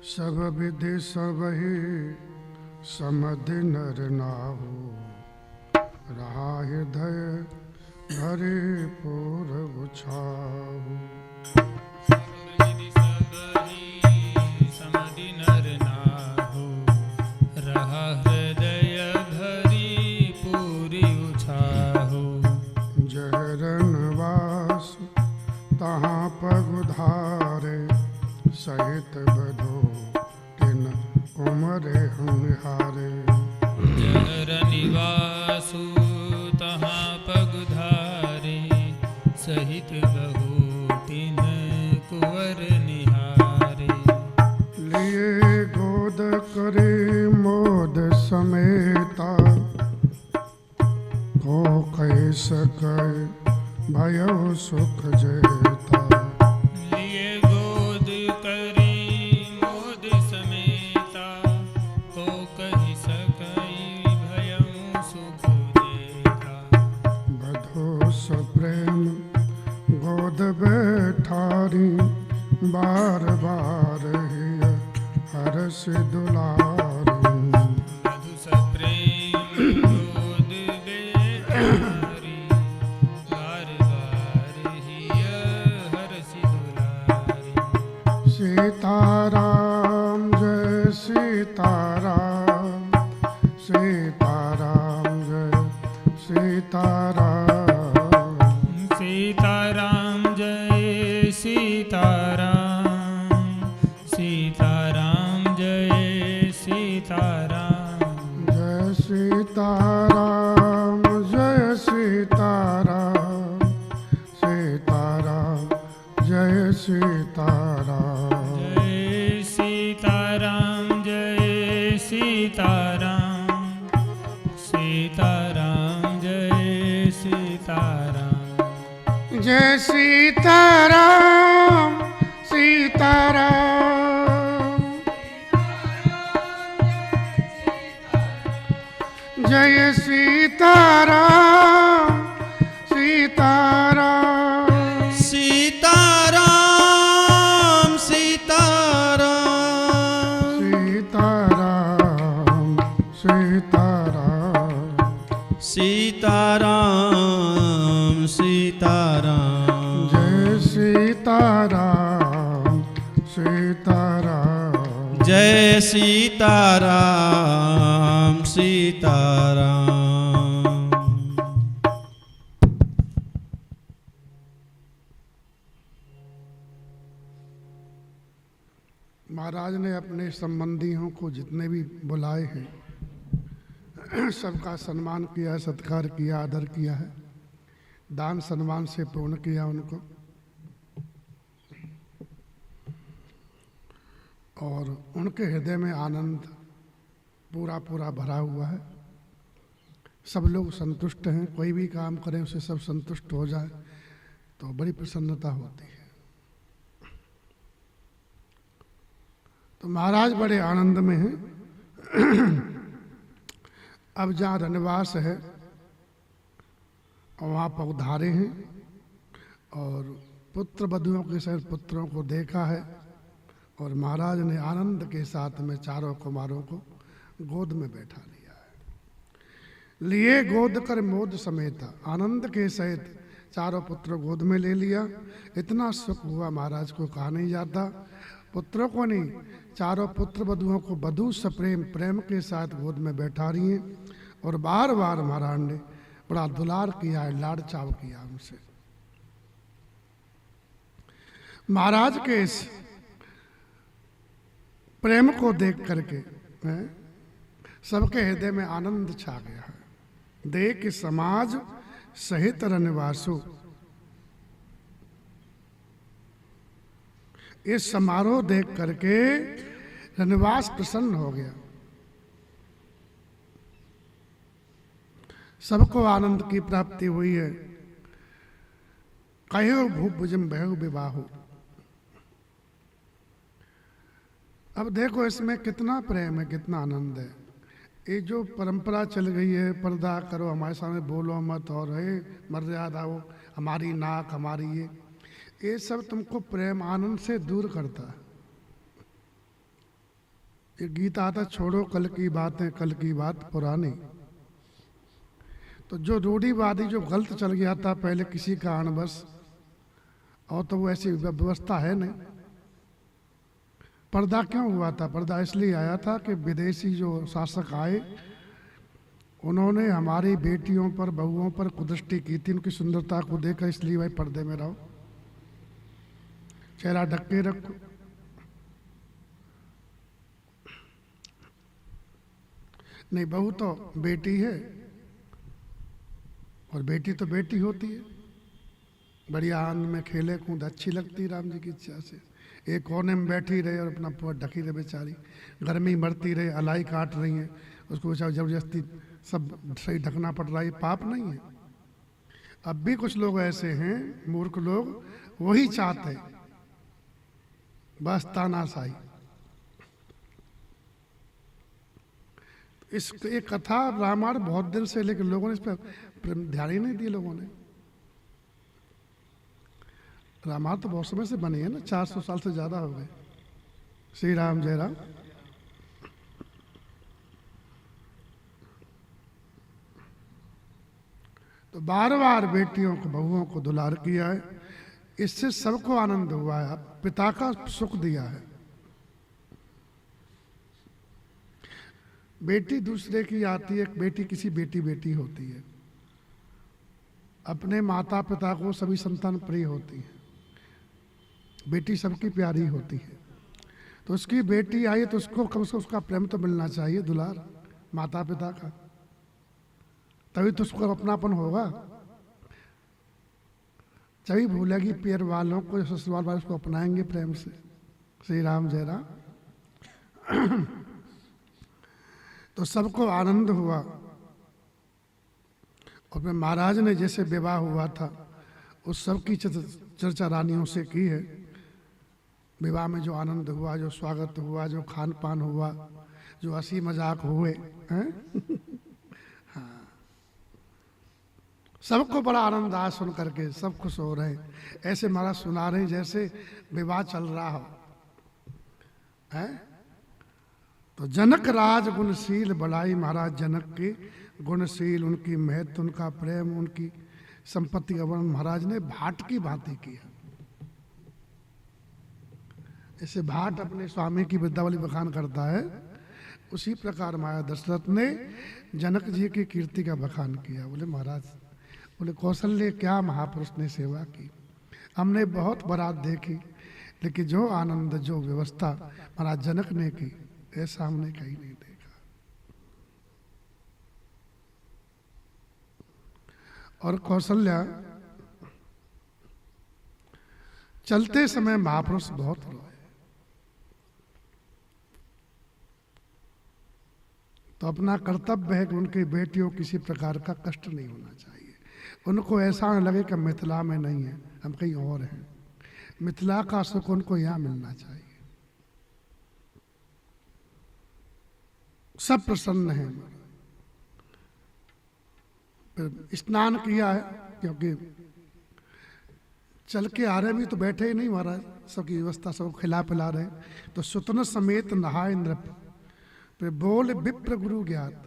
सब विधि सबहि समधि नर नाहु, रहा हृदय भरे पूर उछाहु। समधि नर नाहु, रहा हृदय भरी पूरी उछाहु। जह रनवास तहाँ पगुधारे, सहित बधो तिन उमरे हुनिहारे। जहर निवासु तहाँ पगधारे, सहित बहु तिन कुंवर निहारे। लिए गोद करे मोद समेता, को कह सकै भयो सुख जेता। लिए गोद करी मोद समेता, को कहि सकई भयउ सुख देता। बधो सप्रेम गोद बैठारी, बार बार हिय हरस दुलारी। मधु सप्रेम गोद बेहारी, बार बार हिय हरसि दुलारी। सीताराम जय सीताराम, सीताराम जय सीताराम। सीताराम जय सीताराम, सीताराम जय सीताराम। जय सीताराम जय सीताराम, सीताराम जय सीताराम। जय सीताराम जय सीताराम, सीताराम जय सीताराम। जय सीताराम सीताराम, जय सीताराम सीताराम। सीताराम सीताराम, सीताराम सीताराम, सीताराम सीताराम। जय सीताराम सीताराम। जय सीताराम सीताराम। महाराज ने अपने संबंधियों को जितने भी बुलाए हैं, सबका सम्मान किया, सत्कार किया, आदर किया है, दान सम्मान से पूर्ण किया उनको। और उनके हृदय में आनंद पूरा पूरा भरा हुआ है। सब लोग संतुष्ट हैं, कोई भी काम करें उसे सब संतुष्ट हो जाए तो बड़ी प्रसन्नता होती है। तो महाराज बड़े आनंद में हैं। अब जहाँ रनवास है वहाँ पगधारे हैं और पुत्र वधुओं के सहित पुत्रों को देखा है। और महाराज ने आनंद के साथ में चारों कुमारों को गोद में बैठा लिया है। लिए गोद कर मोद समेता, आनंद के सहित चारों पुत्र गोद में ले लिया। इतना सुख हुआ महाराज को कहा नहीं जाता। पुत्रों को नहीं, चारों पुत्र वधुओं को वधु सप्रेम प्रेम के साथ गोद में बैठा रही हैं। और बार बार महाराज ने बड़ा दुलार किया है, लाड़ चाव किया उनसे। महाराज के इस प्रेम को देख करके सबके हृदय में आनंद छा गया है। देख समाज सहित रनवासु, ये समारोह देख करके रनवास प्रसन्न हो गया। सबको आनंद की प्राप्ति हुई है। कहो भूभुजम बहु विवाहो। अब देखो इसमें कितना प्रेम है, कितना आनंद है। ये जो परंपरा चल गई है, पर्दा करो, हमारे सामने बोलो मत, और है मर्यादा हो, हमारी नाक, हमारी ये सब तुमको प्रेम आनंद से दूर करता है। एक गीत आता, छोड़ो कल की बातें, कल की बात पुरानी। तो जो रूढ़ीवादी जो गलत चल गया था पहले किसी का अणबस, और तो वो ऐसी व्यवस्था है नहीं। पर्दा क्यों हुआ था? पर्दा इसलिए आया था कि विदेशी जो शासक आए, उन्होंने हमारी बेटियों पर, बहुओं पर कुदृष्टि की थी, उनकी सुंदरता को देखकर, इसलिए भाई पर्दे में रहो, चेहरा ढक के रखो। नहीं, बहू तो बेटी है, और बेटी तो बेटी होती है, बढ़िया आनंद में खेले कूद अच्छी लगती है राम जी की इच्छा से। एक कोने में बैठी रहे और अपना पेट ढकी रहे बेचारी, गर्मी मरती रहे, अलाई काट रही है, उसको बेचारा जबरदस्ती सब सही ढकना पड़ रहा है, पाप नहीं है। अब भी कुछ लोग ऐसे हैं मूर्ख लोग, वही चाहते बस तानाशाही। इस एक कथा रामायण बहुत दिन से, लेकिन लोगों ने इस पर ध्यान ही नहीं दिया। लोगों ने रामायण तो बहुत समय से बनी है ना, 400 साल से ज्यादा हो गए। श्री राम जय राम। तो बार बार बेटियों को, बहुओं को दुलार किया है, इससे सबको आनंद हुआ है, पिता का सुख दिया है। बेटी दूसरे की आती है, बेटी किसी बेटी बेटी होती है, अपने माता पिता को सभी संतान प्रिय होती है, बेटी सबकी प्यारी होती है। तो उसकी बेटी आई तो उसको कम से कम उसका प्रेम तो मिलना चाहिए, दुलार माता पिता का, तभी तो उसको अपनापन होगा। तभी भूलेगी पियर वालों को, ससुराल वाले उसको अपनाएंगे प्रेम से। श्री राम जय राम। तो सबको आनंद हुआ। और फिर महाराज ने जैसे विवाह हुआ था उस सब की चर्चा रानियों से की है। विवाह में जो आनंद हुआ, जो स्वागत हुआ, जो खान पान हुआ, जो हंसी मजाक हुए हैं हाँ, सबको बड़ा आनंद आया सुन करके, सब खुश हो रहे हैं। ऐसे महाराज सुना रहे जैसे विवाह चल रहा हो है। तो जनक राज गुणशील, बढ़ाई महाराज जनक के गुणशील, उनकी महत्व, उनका प्रेम, उनकी संपत्ति का वर्णन महाराज ने भाट की भांति किया। जैसे भाट अपने स्वामी की विद्यावली बखान करता है, उसी प्रकार महाराज दशरथ ने जनक जी की कीर्ति का बखान किया। बोले महाराज, बोले कौशल्य क्या महापुरुष ने सेवा की, हमने बहुत बारात देखी, लेकिन जो आनंद, जो व्यवस्था महाराज जनक ने की, ऐसा हमने कहीं नहीं देखा। और कौशल्या चलते समय महापुरुष बहुत रोए। तो अपना कर्तव्य है कि उनकी बेटियों किसी प्रकार का कष्ट नहीं होना चाहिए। उनको ऐसा न लगे कि मिथिला में नहीं है, हम कहीं और हैं। मिथिला का सुख उनको यहाँ मिलना चाहिए। सब प्रसन्न हैं। फिर स्नान किया है, क्योंकि चल के आ रहे भी तो बैठे ही नहीं महाराज, सबकी व्यवस्था, सब खिला पिला रहे। तो सुतन समेत नहाए नृप, फिर बोल विप्र गुरु ज्ञात,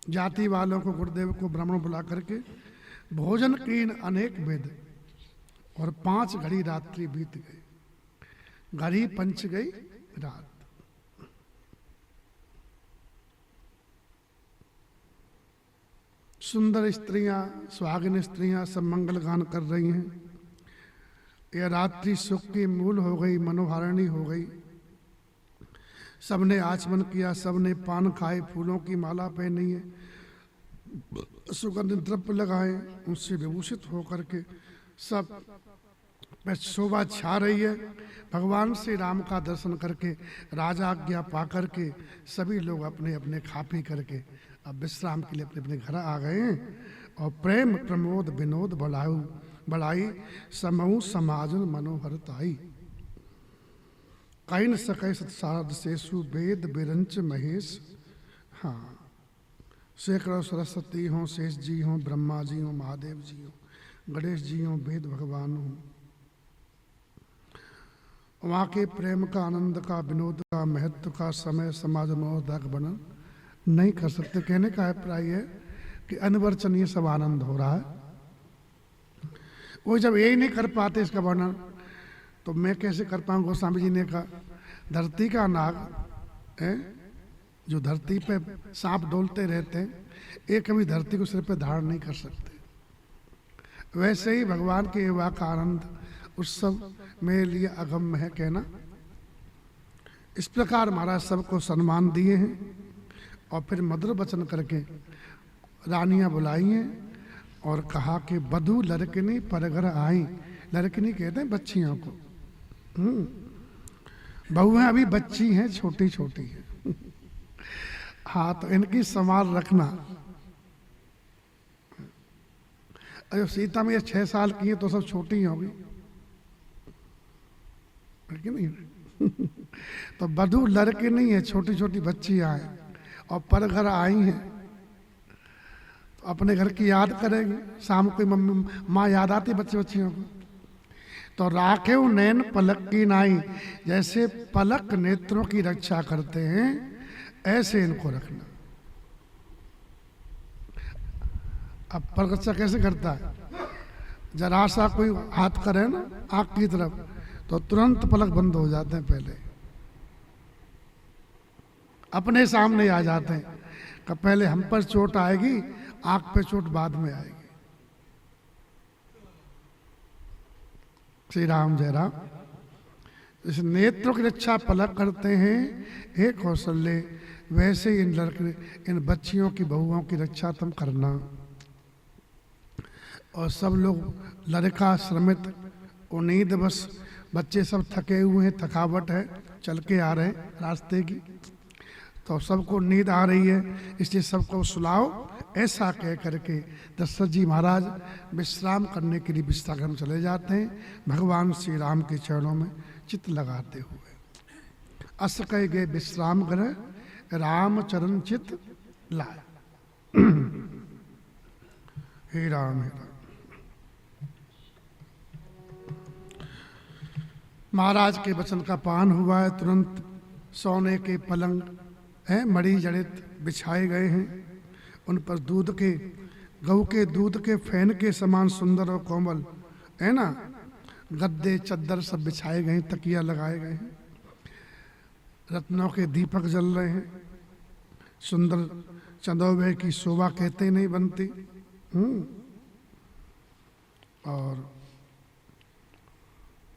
जाति वालों को, गुरुदेव को, ब्राह्मण बुला करके भोजन कीन अनेक वेद, और 5 घड़ी रात्रि बीत गई, घड़ी पंच गई रात। सुंदर स्त्रियां, सुहागिन स्त्रियां सब मंगल गान कर रही हैं। यह रात्रि सुख की मूल हो गई, मनोहारिणी हो गई। सबने आचमन किया, सबने पान खाए, फूलों की माला पहनी है, सुगंधित द्रव्य लगाए, उनसे विभूषित होकर के सब में शोभा छा रही है। भगवान श्री राम का दर्शन करके, राजा आज्ञा पा करके सभी लोग अपने अपने खा पी करके अब विश्राम के लिए अपने अपने घर आ गए हैं। और प्रेम प्रमोद विनोद बढ़ाई, समूह समाजन मनोहरताई, कहीं न सके सत्सारद शेषु वेद बिरंच महेश। हाँ, सैकड़ों सरस्वती हों, शेष जी हों, ब्रह्मा जी हों, महादेव जी हों, गणेश जी हों, वेद भगवान हों, वहाँ के प्रेम का, आनंद का, विनोद का, महत्व का, समय समाज मनोरथ वर्णन नहीं कर सकते। कहने का अभिप्राय है कि अनवर्चनीय सब आनंद हो रहा है। वो जब यही नहीं कर पाते इसका वर्णन, तो मैं कैसे कर पाऊँ? गोस्वामी जी ने कहा, धरती का नाग है जो धरती पे सांप डोलते रहते हैं, एक कभी धरती को सिर पे धारण नहीं कर सकते। वैसे ही भगवान के एवा का आनंद उत्सव मेरे लिए अगम्य है कहना। इस प्रकार महाराज सबको सम्मान दिए हैं और फिर मधुर वचन करके रानियां बुलाई हैं और कहा कि बधू लड़किनी पर घर आई। लड़किनी कहते हैं बच्चियों को, बहुएं अभी बच्ची हैं, छोटी छोटी हैं। हाँ, तो इनकी संभाल रखना। अरे सीता में 6 साल की है तो सब छोटी ही होगी, है कि नहीं? तो बधू लड़के नहीं है, छोटी छोटी बच्चियां हैं और पर घर आई हैं, तो अपने घर की याद करेंगे। शाम को मम्मी माँ याद आती बच्चे बच्चियों को। तो राखे नैन पलक की नाई, जैसे पलक नेत्रों की रक्षा करते हैं ऐसे इनको रखना। अब पलक रक्षा कैसे करता है? जरा सा कोई हाथ करे ना आँख की तरफ तो तुरंत पलक बंद हो जाते हैं, पहले अपने सामने आ जाते हैं कि पहले हम पर चोट आएगी, आँख पे चोट बाद में आएगी। श्री राम जय राम। इस नेत्रों की रक्षा पलक करते हैं हे कौशल्य, वैसे ही इन लड़के, इन बच्चियों की, बहुओं की रक्षा तुम करना। और सब लोग लड़का श्रमित उन्नीद बस, बच्चे सब थके हुए हैं, थकावट है, चल के आ रहे हैं रास्ते की, तो सबको नींद आ रही है, इसलिए सबको सुलाओ। ऐसा कह करके दशरथ जी महाराज विश्राम करने के लिए विश्राम चले जाते हैं, भगवान श्री राम के चरणों में चित्त लगाते हुए। अस कह गए विश्राम ग्रह, राम चरण चित्त लाए। हे राम, हे राम। महाराज के वचन का पान हुआ है, तुरंत सोने के पलंग हैं, मणि जड़ित बिछाए गए हैं, उन पर दूध के, गऊ के दूध के फैन के समान सुंदर और कोमल है ना, गद्दे चद्दर सब बिछाए गए हैं, तकिया लगाए गए हैं, रत्नों के दीपक जल रहे हैं, सुंदर चंदोबे की शोभा कहते नहीं बनती। और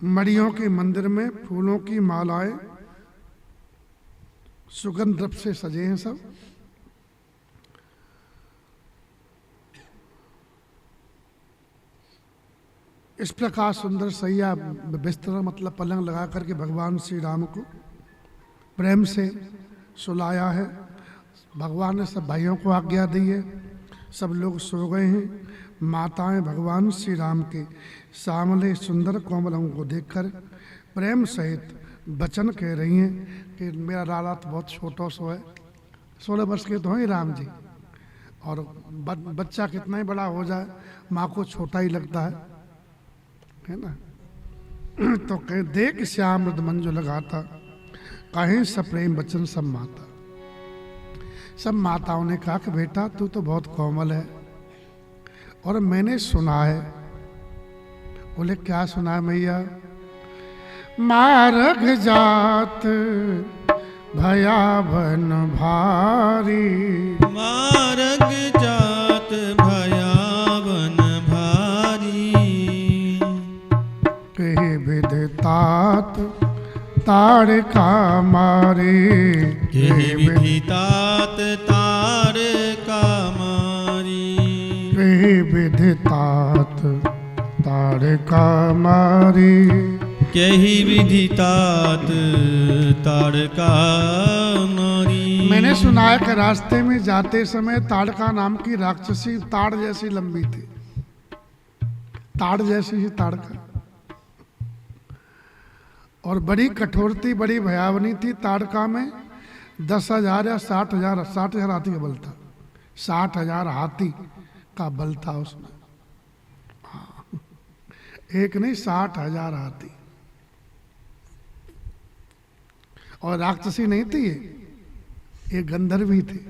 मड़ियों के मंदिर में फूलों की मालाएं सुगंध द्रव्य से सजे हैं सब। इस प्रकार सुंदर सैया बिस्तर मतलब पलंग लगा करके भगवान श्री राम को प्रेम से सुलाया है। भगवान ने सब भाइयों को आज्ञा दी है, सब लोग सो गए हैं। माताएं भगवान श्री राम के सामले सुंदर कोमल अंगों को देखकर प्रेम सहित वचन कह रही हैं कि मेरा लाला तो बहुत छोटा सो है, 16 वर्ष के तो हैं राम जी, और बच्चा कितना ही बड़ा हो जाए माँ को छोटा ही लगता है ना। तो कह देख श्याम मृद मंजु लगाता, कहें सप्रेम वचन सब माता। सब माताओं ने कहा कि बेटा तू तो बहुत कोमल है और मैंने सुना है। बोले क्या सुना है मैया? मारग जात भयावन भारी, मारग जात भयावन भारी, कहे विधतात तार का मारे, कहे विधितात तार का मारी, कहे विधतात तार का मारे, कही विधितात ताड़का मारी। मैंने सुना है कि रास्ते में जाते समय ताड़का नाम की राक्षसी ताड़ जैसी लंबी थी, ताड़ जैसी ही ताड़का, और बड़ी कठोर थी, बड़ी भयावनी थी। ताड़का में 10,000 या 60,000 हाथी का बल था, 60,000 हाथी का बल था उसमें। हाँ, एक नहीं 60,000 हाथी। और राक्षसी नहीं थी ये गंधर्वी थी।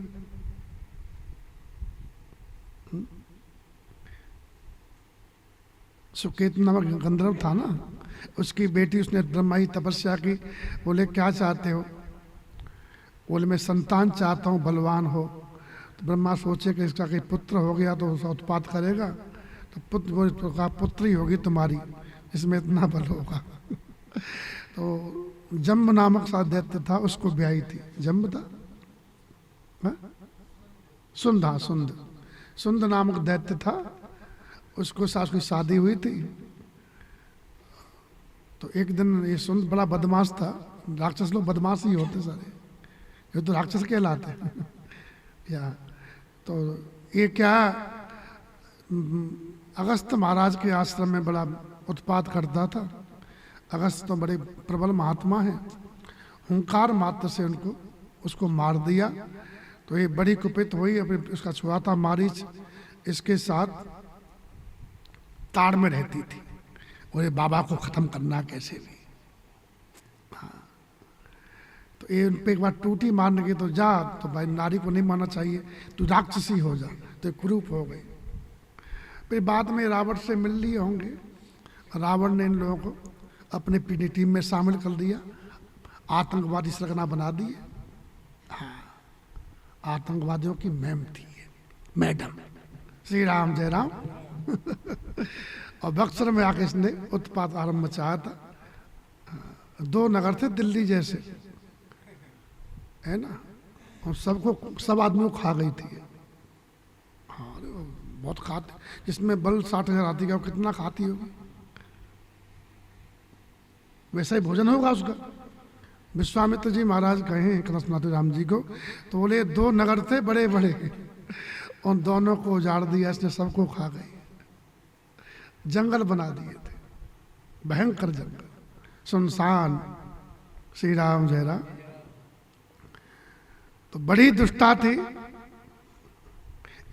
सुकेत नामक गंधर्व था ना, उसकी बेटी, उसने ब्रह्मा की तपस्या की। बोले क्या चाहते हो? बोले मैं संतान चाहता हूँ, बलवान हो। तो ब्रह्मा सोचे कि इसका कहीं पुत्र हो गया तो उसका उत्पात करेगा, तो पुत्र तो कहा पुत्री होगी तुम्हारी, इसमें इतना बल होगा। तो जम्ब नामक सा दैत्य था, उसको ब्याही थी। जम्ब था, सुंद, हाँ सुंद नामक दैत्य था, उसको सास की शादी हुई थी। तो एक दिन ये सुंद बड़ा बदमाश था। राक्षस लोग बदमाश ही होते सारे, ये तो राक्षस कहलाते या। तो ये क्या, अगस्त महाराज के आश्रम में बड़ा उत्पात करता था। अगस्त तो बड़े प्रबल महात्मा हैं, हुंकार मात्र से उसको मार दिया। तो ये बड़ी कुपित हुई, अपने उसका छुआ था मारीच, इसके साथ ताड़ में रहती थी, और ये बाबा को खत्म करना कैसे भी। हाँ, तो ये उन पे एक बार टूटी मारने की, तो जा, तो भाई नारी को नहीं मारना चाहिए, तू राक्षसी हो जा। तो कुरूप हो गई। फिर बाद में रावण से मिल लिए होंगे, रावण ने इन लोगों को अपने पीढ़ी टीम में शामिल कर दिया, आतंकवादी सरगना बना दिए। हाँ, आतंकवादियों की मैम थी ये, मैडम। श्री राम जय राम। और बक्सर में आके इसने उत्पात आरंभ मचाया था। दो नगर थे दिल्ली जैसे, है ना, और सब आदमियों को खा गई थी। हाँ, बहुत खाते, जिसमें बल 60,000 आती है, कितना खाती होगी, वैसा ही भोजन होगा उसका। विश्वामित्र जी महाराज कहे कृष्णनाथ राम जी को, तो बोले दो नगर थे बड़े बड़े, उन दोनों को उजाड़ दिया इसने, सबको खा गई। जंगल बना दिए थे, भयंकर जंगल, सुनसान। श्री राम जय राम। तो बड़ी दुष्टा थी।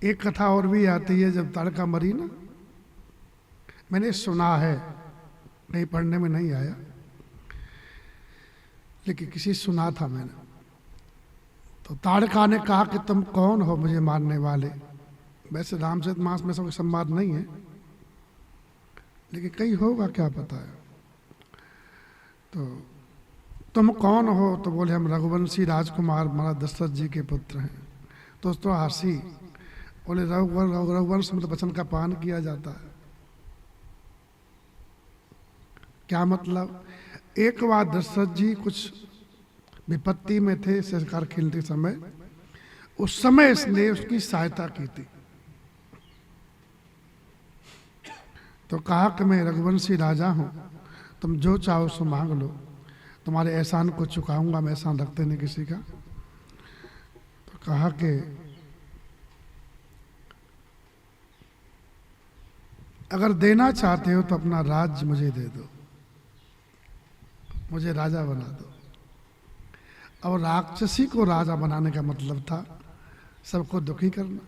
एक कथा और भी आती है, जब ताड़का मरी ना, मैंने सुना है, कहीं पढ़ने में नहीं आया, लेकिन किसी सुना था मैंने। तो ताड़का ने कहा कि तुम कौन हो मुझे मारने वाले? वैसे रामचरितमानस में कोई संवाद नहीं है, लेकिन कहीं होगा, क्या पता है। तो तुम कौन हो? तो बोले हम रघुवंशी राजकुमार महाराज दशरथ जी के पुत्र हैं। तो हंसी, बोले रघुवंश में तो वचन का पान किया जाता है। क्या मतलब? एक बार दशरथ जी कुछ विपत्ति में थे, सरकार खेलते समय, उस समय इसने उसकी सहायता की थी। तो कहा कि मैं रघुवंशी राजा हूं, तुम जो चाहो सो मांग लो, तुम्हारे एहसान को चुकाऊंगा, मैं एहसान रखते नहीं किसी का। तो कहा कि अगर देना चाहते हो तो अपना राज्य मुझे दे दो, मुझे राजा बना दो। और राक्षसी को राजा बनाने का मतलब था सबको दुखी करना।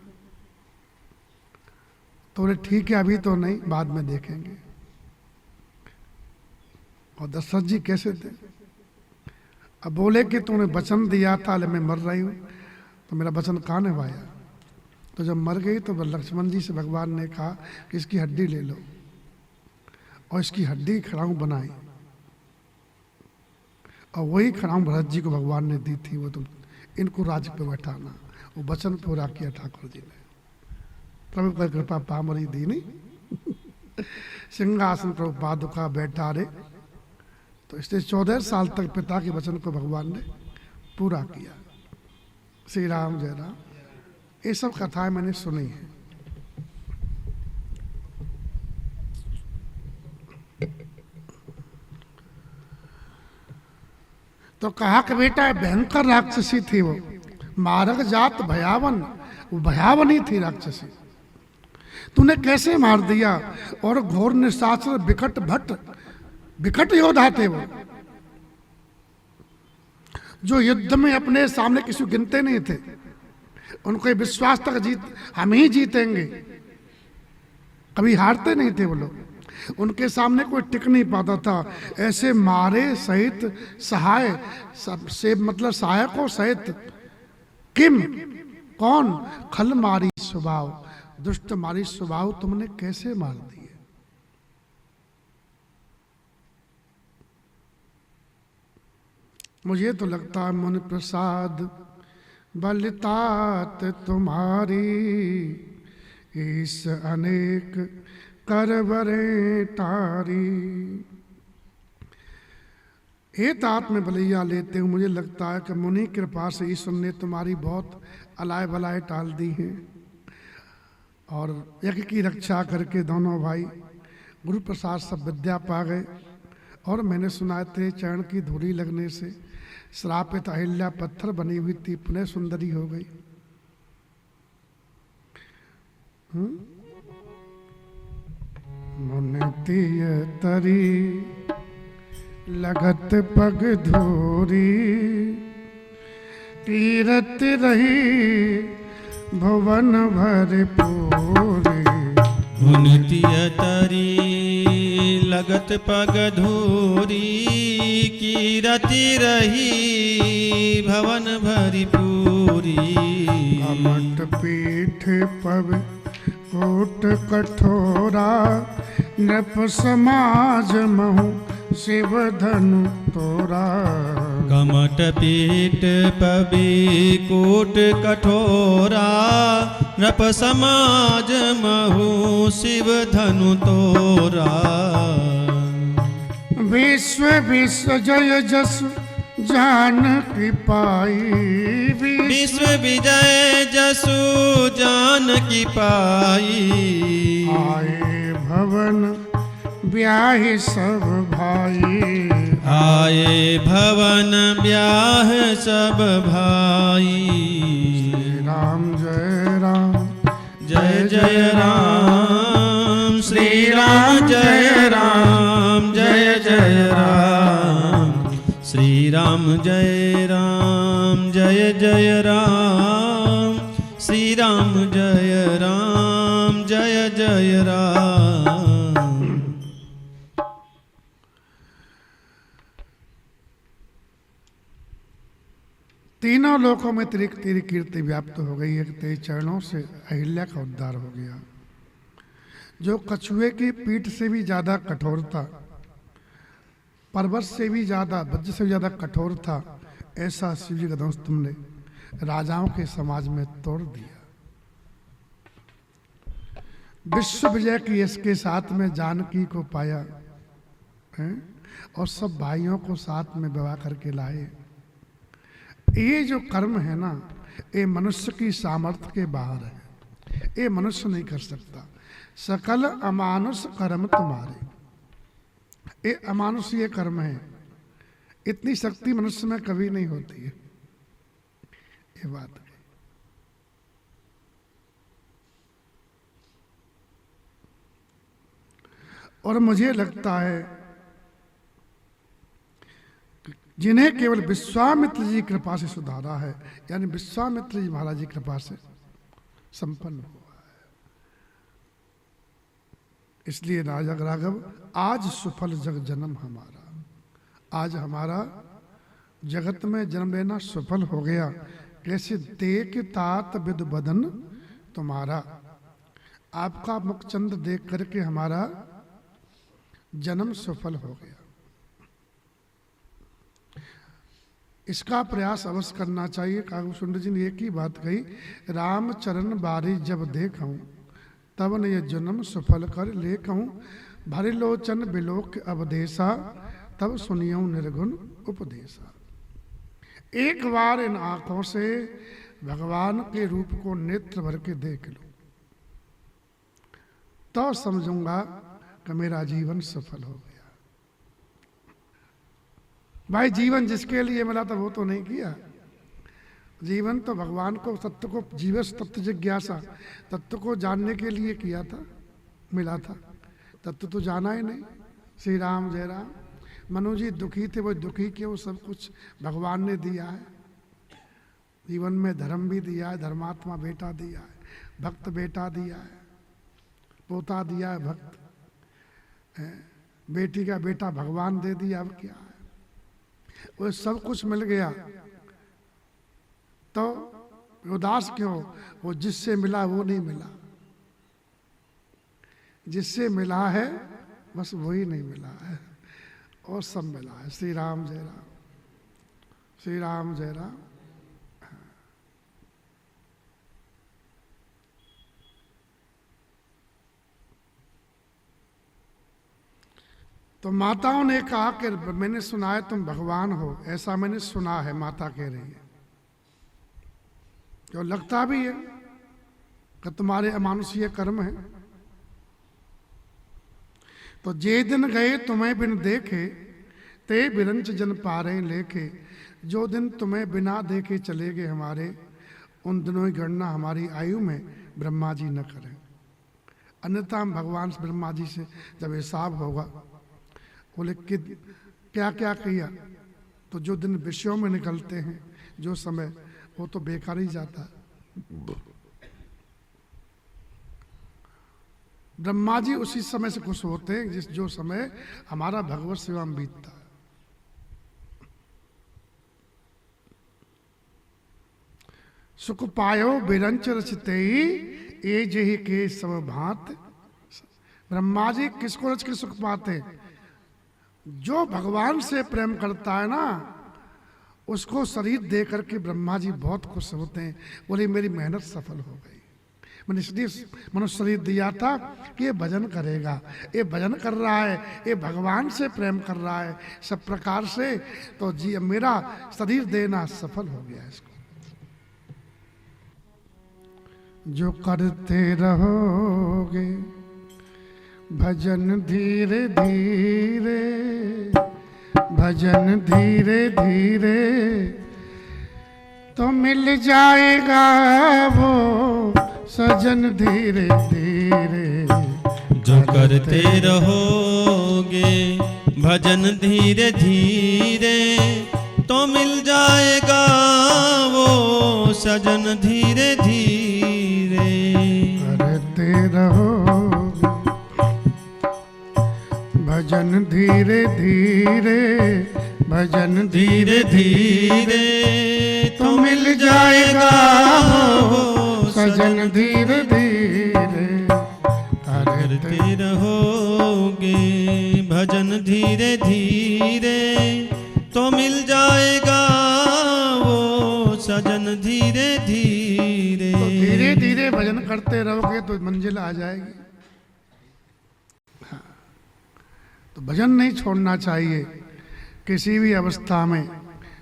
तो बोले ठीक है, अभी तो नहीं, बाद में देखेंगे। और दशरथ जी कैसे थे? अब बोले कि तूने वचन दिया था, मैं मर रही हूं, तो मेरा वचन कहाँ निभाया? तो जब मर गई तो लक्ष्मण जी से भगवान ने कहा कि इसकी हड्डी ले लो, और इसकी हड्डी खड़ाऊं बनाई, और वही खड़ाऊं भरत जी को भगवान ने दी थी। वो तुम इनको राज्य पे बैठाना, वो वचन पूरा किया ठाकुर जी ने। प्रभु का कृपा पामरी दी नहीं। सिंहासन प्रभु पादुका बैठा रे। तो इसलिए 14 साल तक पिता के वचन को भगवान ने पूरा किया। श्री राम जय राम। ये सब कथाएं मैंने सुनी है। तो कहा कि बेटा भयंकर राक्षसी थी वो, मारक जात भयावन, वो भयावनी थी राक्षसी। तूने कैसे मार दिया? और घोर निशाचर विकट भट्ट, विकट योद्धा थे वो, जो युद्ध में अपने सामने किसी गिनते नहीं थे। उनको ये विश्वास तक हम ही जीतेंगे, कभी हारते नहीं थे वो लोग। उनके सामने कोई टिक नहीं पाता था। ऐसे मारे सहित सहाय से मतलब सहायकों सहित किम कौन खल मारी स्वभाव, दुष्ट मारी स्वभाव तुमने कैसे मार दिए। मुझे तो लगता है मुनि प्रसाद बलितात तुम्हारी, इस अनेक करवरे टारी। हे तात में बलैया लेते हूँ, मुझे लगता है कि मुनि कृपा से ईश्वर ने तुम्हारी बहुत अलाय बलाय टाल दी हैं। और यज्ञ की रक्षा करके दोनों भाई गुरु प्रसाद सब विद्या पा गए। और मैंने सुना थे चरण की धूली लगने से श्रापित अहिल्या पत्थर बनी हुई थी, पुनः सुंदरी हो गई। मुनितिय तरी लगत पग धोरी, तीरथ रही भुवन भरपूरी। मुनितिय तरी लगत पग धूरी, कीरति रही भवन भरी पूरी। अमट पीठ पव कोट कठोरा, नृप समाज महु शिव धनु तोरा। कमट पीठ पबी कोट कठोरा, नृप समाज महु शिव धनु तोरा। विश्व विश्व जय जस जानकी पाई, विश्व विजय जसु जानकी पाई। आए भवन ब्याह सब भाई, आए भवन ब्याह सब भाई। राम जय राम जय जय राम, श्री राम जय राम, जय जय राम। श्री राम जय राम, जय जय राम। श्री राम जय राम, जय जय राम। तीनों लोकों में तेरी कीर्ति व्याप्त हो गई है। तेरे चरणों से अहिल्या का उद्धार हो गया। जो कछुए की पीठ से भी ज्यादा कठोर था, पर्वत से भी ज्यादा, वज्र से भी ज्यादा कठोर था, ऐसा शिव जी का धनुष तुमने राजाओं के समाज में तोड़ दिया। विश्व विजय की इसके साथ में जानकी को पाया है और सब भाइयों को साथ में विवाह करके लाए। ये जो कर्म है ना, ये मनुष्य की सामर्थ्य के बाहर है, ये मनुष्य नहीं कर सकता। सकल अमानुष कर्म तुम्हारे, ये अमानुषीय कर्म है। इतनी शक्ति मनुष्य में कभी नहीं होती है, ये बात है। और मुझे लगता है जिन्हें केवल विश्वामित्र जी कृपा से सुधारा है, यानी विश्वामित्र जी महाराज जी कृपा से संपन्न हुआ है। इसलिए राजा राघव आज सुफल जग जन्म हमारा, आज हमारा जगत में जन्म लेना सफल हो गया। कैसे देख तात विद बदन तुम्हारा, आपका मुख चंद्र देख करके हमारा जन्म सफल हो गया। इसका प्रयास अवश्य करना चाहिए। काकुशुंड जी ने एक ही बात कही, राम चरण बारी जब देखूं तब न ये जन्म सफल कर ले कहूं। भरे लोचन बिलोक अवदेशा तब सुनियो निर्गुण उपदेशा। एक बार इन आंखों से भगवान के रूप को नेत्र भर के देख लो तो समझूंगा कि मेरा जीवन सफल हो गया। भाई जीवन जिसके लिए मिला था वो तो नहीं किया। जीवन तो भगवान को तत्व को जीवस तत्व जिज्ञासा तत्व को जानने के लिए किया था, मिला था। तत्व तो जाना ही नहीं। श्री राम जय राम। मनु जी दुखी थे, वो दुखी के वो सब कुछ भगवान ने दिया है। जीवन में धर्म भी दिया है, धर्मात्मा बेटा दिया है, भक्त बेटा दिया है, पोता दिया है भक्त। बेटी का बेटा भगवान दे दिया, अब क्या है? वो सब कुछ मिल गया तो उदास क्यों? वो जिससे मिला वो नहीं मिला, जिससे मिला है बस वही नहीं मिला है, और सब मिला है। श्री राम जय राम, श्री राम जय राम। तो माताओं ने कहा कि मैंने सुना है तुम भगवान हो, ऐसा मैंने सुना है, माता कह रही है। तो लगता भी है कि तुम्हारे अमानुषीय कर्म है। तो जे दिन गए तुम्हें बिन देखे, ते बिरंच जन पारे लेके। जो दिन तुम्हें बिना देखे चले गए हमारे, उन दिनों की गणना हमारी आयु में ब्रह्मा जी न करें। अन्यथा हम भगवान ब्रह्मा जी से जब हिसाब होगा, बोले कि क्या क्या किया, तो जो दिन विषयों में निकलते हैं, जो समय, वो तो बेकार ही जाता है। ब्रह्मा जी उसी समय से खुश होते हैं जो समय हमारा भगवत सेवा में बीतता है। सुख पायो बिरंच रचते ही, ए जही के सब भांत। ब्रह्मा जी किसको रच के सुख पाते हैं? जो भगवान से प्रेम करता है ना, उसको शरीर दे करके ब्रह्मा जी बहुत खुश होते हैं। बोले मेरी मेहनत सफल हो गई, मैंने इसलिए मनुष्य शरीर दिया था कि ये भजन करेगा, ये भजन कर रहा है, ये भगवान से प्रेम कर रहा है सब प्रकार से, तो जी मेरा शरीर देना सफल हो गया इसको। जो करते रहोगे भजन धीरे धीरे, भजन धीरे धीरे, तो मिल जाएगा वो सजन धीरे धीरे। जो करते रहोगे भजन धीरे धीरे, तो मिल जाएगा वो सजन धीरे धीरे। करते रहोगे भजन धीरे धीरे, भजन धीरे धीरे, तो मिल जाएगा वो सजन धीरे धीरे। करते रहोगे भजन धीरे धीरे, तो मिल जाएगा वो सजन धीरे धीरे। तो धीरे धीरे भजन करते रहोगे तो मंजिल आ जाएगी। हाँ। तो भजन नहीं छोड़ना चाहिए किसी भी अवस्था में,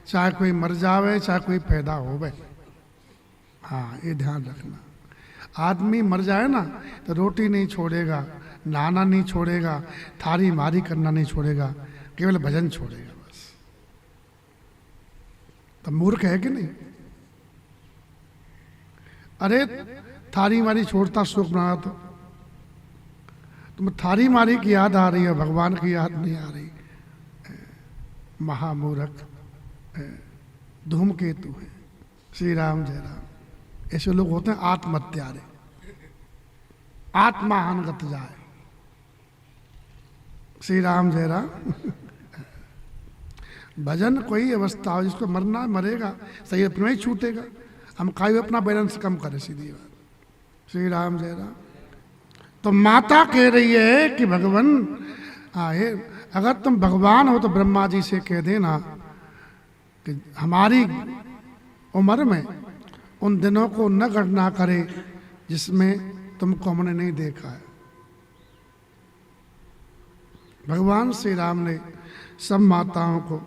चाहे कोई मर जावे चाहे कोई पैदा होवे। हाँ, ये ध्यान रखना। आदमी मर जाए ना तो रोटी नहीं छोड़ेगा, नहाना नहीं छोड़ेगा, थारी मारी करना नहीं छोड़ेगा, केवल भजन छोड़ेगा बस। तो मूर्ख है कि नहीं? अरे थारी मारी छोड़ता सुख बना, तो तुम थारी मारी की याद आ रही है, भगवान की याद नहीं आ रही। महामूर्ख धूमकेतु है। श्री राम जय राम। ऐसे लोग होते हैं आत्महत्यारे, आत्माहनगत जाए। श्री राम जय राम। भजन कोई अवस्था हो, जिसको मरना मरेगा, सही अपना ही छूटेगा। हम कायु अपना बैलेंस कम करें, सीधी बात। श्री राम जय राम। तो माता कह रही है कि भगवान, अगर तुम भगवान हो तो ब्रह्मा जी से कह देना कि हमारी उम्र में उन दिनों को न गणना करे जिसमें तुमको हमने नहीं देखा है। भगवान श्री राम ने सब माताओं को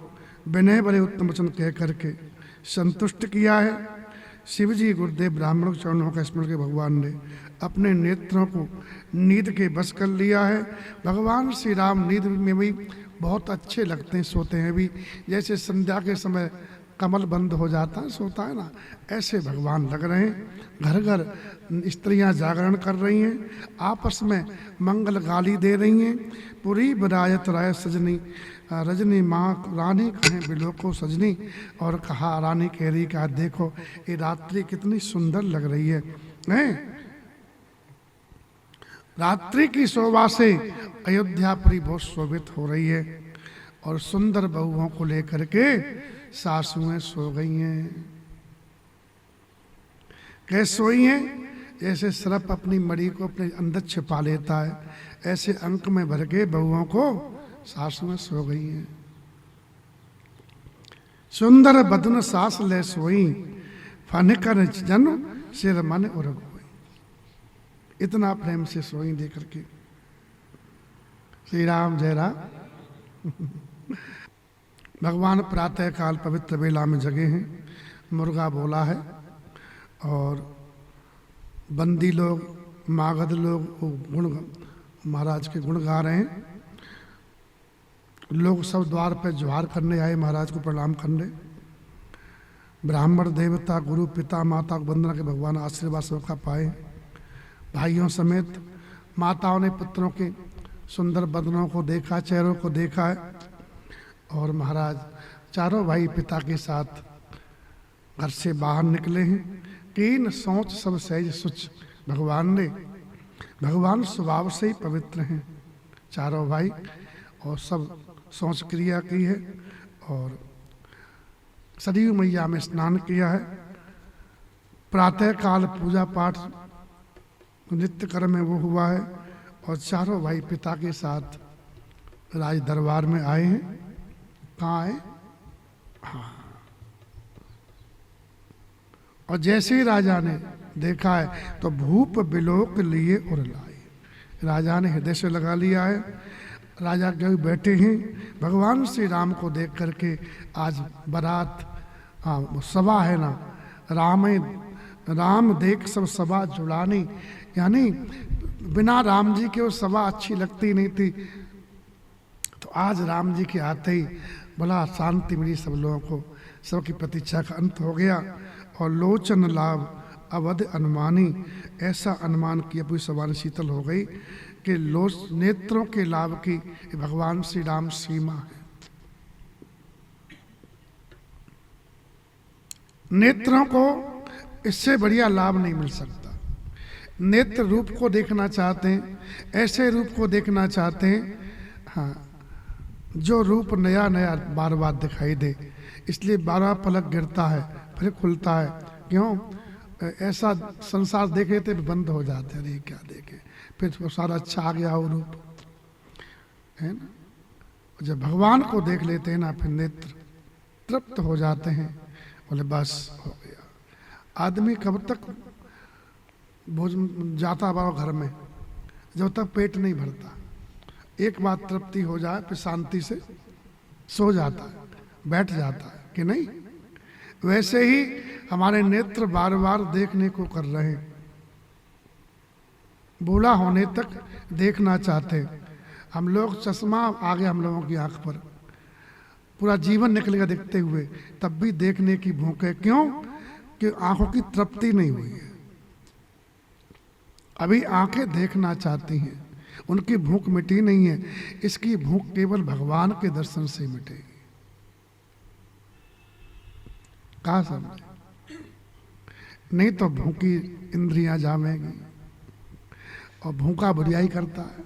विनय बड़े उत्तम वचन कह करके संतुष्ट किया है। शिव जी गुरुदेव ब्राह्मणों के चरणों का स्मरण के भगवान ने अपने नेत्रों को नींद के बस कर लिया है। भगवान श्री राम नींद में भी बहुत अच्छे लगते हैं, सोते हैं भी। जैसे संध्या के समय कमल बंद हो जाता है, सोता है ना, ऐसे भगवान लग रहे हैं। घर घर स्त्रियां जागरण कर रही हैं, आपस में मंगल गाली दे रही हैं। पूरी बरायत राय सजनी, रजनी माँ रानी कहें बिलो को सजनी। और कहा रानी कह रही कहा देखो ये रात्रि कितनी सुंदर लग रही है, हैं? रात्रि की शोभा से अयोध्यापुरी बहुत शोभित हो रही है और सुंदर बहुओं को लेकर के सासुएं सो गई हैं। कैसे सोई हैं? जैसे सर्प अपनी मड़ी को अपने अंदर छिपा लेता है, ऐसे अंक में भर के बहुओं को सासुएं सो गई हैं। सुंदर बदन सास ले सोई, फनकर जन सिर मन उरग हुई। इतना प्रेम से सोई दे करके। श्री राम जय राम। भगवान प्रातः काल पवित्र बेला में जगे हैं, मुर्गा बोला है और बंदी लोग, मागध लोग वो गुण महाराज के गुण गा रहे हैं। लोग सब द्वार पर जोहार करने आए, महाराज को प्रणाम करने। ब्राह्मण देवता गुरु पिता माता को वंदना के भगवान आशीर्वाद सबका पाए। भाइयों समेत माताओं ने पुत्रों के सुंदर बदनों को देखा, चेहरों को देखा है और महाराज चारों भाई पिता के साथ घर से बाहर निकले हैं। कीन सोच सब सहज सुच भगवान ने, भगवान स्वभाव से ही पवित्र हैं चारों भाई, और सब सोच क्रिया की है और सरयू मैया में स्नान किया है। प्रातः काल पूजा पाठ नित्य कर्म में वो हुआ है और चारों भाई पिता के साथ राज दरबार में आए हैं। कहाँ आए? हाँ। और जैसे ही राजा ने देखा है तो भूप बिलोक लिए और लाए। राजा ने हृदय से लगा लिया है। राजा कभी बैठे हैं, भगवान श्री राम को देख करके आज बारात, हाँ वो सभा है ना, राम देख सब सभा जुड़ानी, यानी बिना राम जी के वो सभा अच्छी लगती नहीं थी। तो आज राम जी के आते ही बड़ा शांति मिली सब लोगों को, सबकी प्रतीक्षा का अंत हो गया और लोचन लाभ अवध अनुमानी, ऐसा अनुमान किया पूरी सभा शीतल हो गई कि नेत्रों के लाभ की भगवान श्री राम सीमा है। नेत्रों को इससे बढ़िया लाभ नहीं मिल सकता। नेत्र रूप को देखना चाहते हैं, ऐसे रूप को देखना चाहते हैं, हाँ, जो रूप नया नया बार बार दिखाई दे। इसलिए 12 पलक गिरता है फिर खुलता है। क्यों? ऐसा संसार देखे थे बंद हो जाते, अरे क्या देखे, फिर तो सारा अच्छा आ गया वो रूप, है ना। जब भगवान को देख लेते हैं ना, फिर नेत्र तृप्त हो जाते हैं, बोले बस हो गया। आदमी कब तक भोजन जाता बाबा घर में, जब तक पेट नहीं भरता। एक बार तृप्ति हो जाए फिर शांति से सो जाता है, बैठ जाता है कि नहीं। वैसे ही हमारे नेत्र बार बार देखने को कर रहे हैं, बूढ़ा होने तक देखना चाहते हैं। हम लोग चश्मा आ गया हम लोगों की आंख पर, पूरा जीवन निकलेगा देखते हुए, तब भी देखने की भूख है। क्यों? कि आंखों की तृप्ति नहीं हुई है। अभी आंखें देखना चाहती हैं, उनकी भूख मिटी नहीं है। इसकी भूख केवल भगवान के दर्शन से मिटेगी। कहा समझे? नहीं तो भूखी इंद्रियां जामेगी। और भूखा बढ़ियाई करता है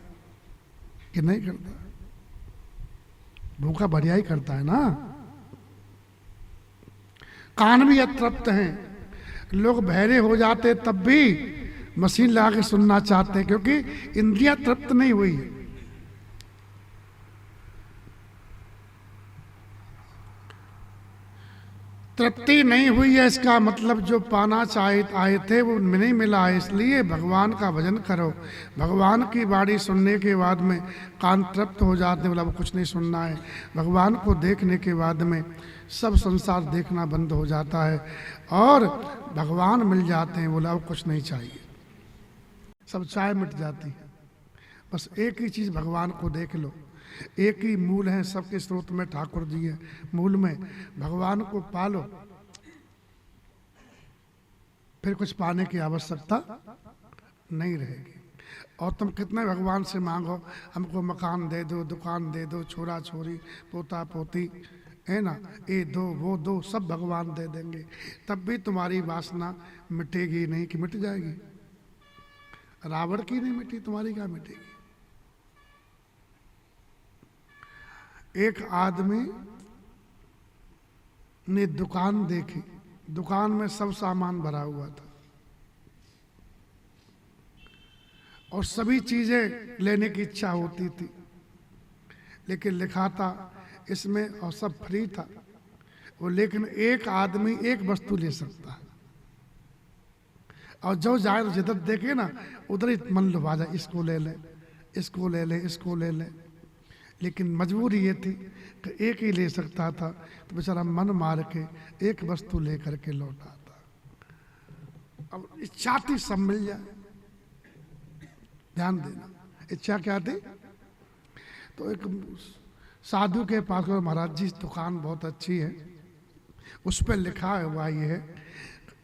कि नहीं करता? भूखा बढ़ियाई करता है ना। कान भी अतृप्त हैं, लोग बहरे हो जाते तब भी मशीन लगा के सुनना चाहते हैं, क्योंकि इंद्रियां तृप्त नहीं हुई। तृप्ति नहीं हुई है, इसका मतलब जो पाना चाहे आए थे वो नहीं मिला है। इसलिए भगवान का भजन करो। भगवान की बाणी सुनने के बाद में कान तृप्त हो जाते हैं, बोला वो कुछ नहीं सुनना है। भगवान को देखने के बाद में सब संसार देखना बंद हो जाता है और भगवान मिल जाते हैं, बोला वो कुछ नहीं चाहिए, सब चाय मिट जाती है। बस एक ही चीज़ भगवान को देख लो। एक ही मूल है सबके स्रोत में, ठाकुर जी है मूल में। भगवान को पालो, फिर कुछ पाने की आवश्यकता नहीं रहेगी। और तुम कितने भगवान से मांगो, हमको मकान दे दो, दुकान दे दो, छोरा छोरी, पोता पोती, है ना, ये दो वो दो, सब भगवान दे देंगे, तब भी तुम्हारी वासना मिटेगी नहीं कि मिट जाएगी। रावण की नहीं मिटी, तुम्हारी क्या मिटेगी? एक आदमी ने दुकान देखी, दुकान में सब सामान भरा हुआ था और सभी चीजें लेने की इच्छा होती थी, लेकिन लिखा था इसमें और सब फ्री था वो, लेकिन एक आदमी एक वस्तु ले सकता है और जो जाए तो जिधर देखे ना उधर ही मन लुभा जाए, इसको ले ले, इसको ले ले, इसको ले ले। लेकिन मजबूरी ये थी कि एक ही ले सकता था, तो बेचारा मन मार के एक वस्तु लेकर के लौटा था। अब इच्छा थी सब मिल जाए, ध्यान देना, इच्छा क्या थी? तो एक साधु के पास, महाराज जी दुकान बहुत अच्छी है, उस पर लिखा हुआ ये है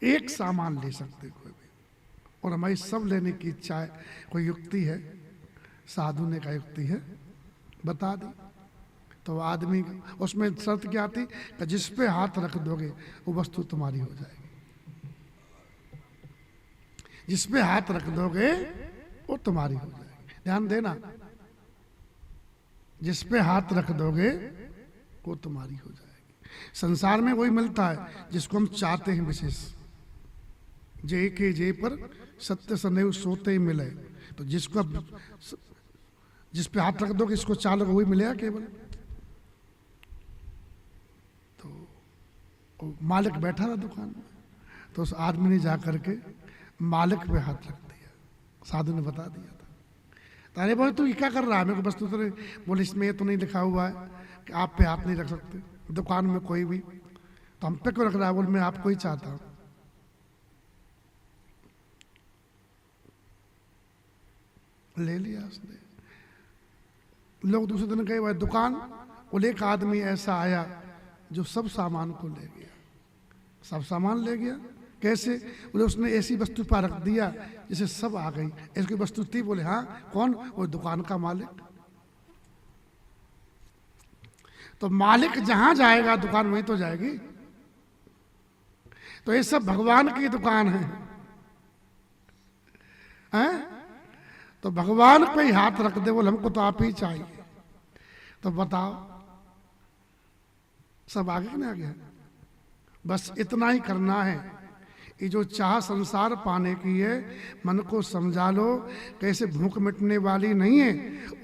एक सामान ले सकते कोई भी, और हमारी सब लेने की इच्छा है, कोई युक्ति है? साधु ने कहा युक्ति है, बता दी। तो आदमी, उसमें शर्त क्या थी कि जिस पे हाथ रख दोगे वो वस्तु तुम्हारी हो जाएगी, जिस पे हाथ रख दोगे वो तुम्हारी हो जाएगी। ध्यान देना, जिस पे हाथ रख दोगे वो तुम्हारी हो जाएगी। संसार में वही मिलता है जिसको हम चाहते हैं विशेष, जय के जय पर सत्य सदैव सोते ही मिले। तो जिसको जिस पे हाथ रख दोगे इसको चालोगे वही मिलेगा केवल। तो मालिक बैठा रहा दुकान में, तो उस आदमी ने जाकर के मालिक पे हाथ रख दिया। साधु ने बता दिया था, अरे बोले तू क्या कर रहा है? मेरे को वस्तु तो नहीं, बोले इसमें ये तो नहीं लिखा हुआ है कि आप पे हाथ नहीं रख सकते दुकान में कोई भी, तो हम पे क्यों रख रहा है? बोले मैं आपको ही चाहता हूं। ले लिया उसने। लोग दूसरे दिन गए, वह दुकान, बोले एक आदमी ऐसा आया जो सब सामान को ले गया, सब सामान ले गया। कैसे? बोले उसने ऐसी वस्तु पर रख दिया जिसे सब आ गई। ऐसी वस्तु थी? बोले हाँ। कौन? वो दुकान का मालिक। तो मालिक जहां जाएगा दुकान वहीं तो जाएगी। तो ये सब भगवान की दुकान है, हैं? तो भगवान पे ही हाथ रख दे, बोले हमको तो आप ही चाहिए। तो बताओ सब आगे कि नहीं आ गया? बस इतना ही करना है। ये जो चाह संसार पाने की है, मन को समझा लो कैसे भूख मिटने वाली नहीं है।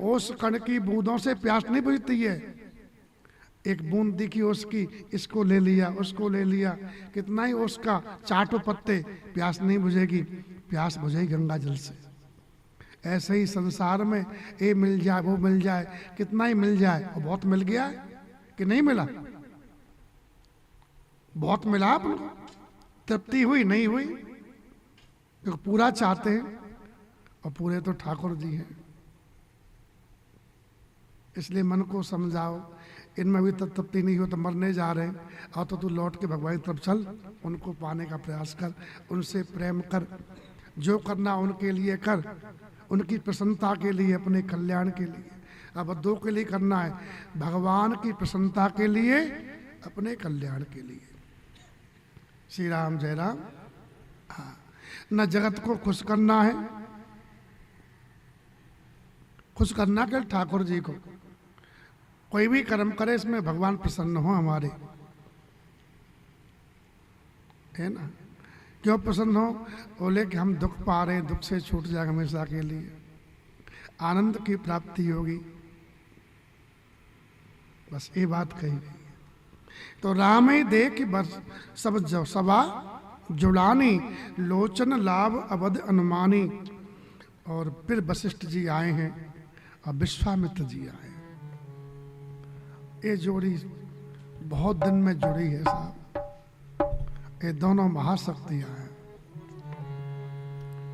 ओस कण की बूंदों से प्यास नहीं बुझती है। एक बूंद दिखी उसकी, इसको ले लिया, उसको ले लिया, कितना ही उसका चाटो पत्ते, प्यास नहीं बुझेगी। प्यास बुझेगी गंगा जल से। ऐसे ही संसार में ये मिल जाए, वो मिल जाए, कितना ही मिल जाए। और बहुत मिल गया है कि नहीं मिला? बहुत मिला आपको, तृप्ति हुई नहीं हुई? तो पूरा चाहते हैं, और पूरे तो ठाकुर जी हैं। इसलिए मन को समझाओ, इनमें भी तृप्ति नहीं हो तो मरने जा रहे हैं, और तो तू लौट के भगवान की तरफ चल, उनको पाने का प्रयास कर, उनसे प्रेम कर, जो करना उनके लिए कर, उनकी प्रसन्नता के लिए, अपने कल्याण के लिए। अब दो के लिए करना है, भगवान की प्रसन्नता के लिए, अपने कल्याण के लिए। श्री राम जय राम। हाँ, न जगत को खुश करना है, खुश करना के ठाकुर जी को। कोई भी कर्म करे इसमें भगवान प्रसन्न हो हमारे, है ना? क्यों प्रसन्न हो? बोले कि हम दुख पा रहे हैं, दुख से छूट जाएगा हमेशा के लिए, आनंद की प्राप्ति होगी। बस ये बात कही गई है। तो राम ही दे कि बस सब सभा जुड़ानी, लोचन लाभ अवध अनुमानी। और फिर वशिष्ठ जी आए हैं और विश्वामित्र जी आए हैं। ये जोड़ी बहुत दिन में जुड़ी है साहब। ये दोनों महाशक्तियां हैं।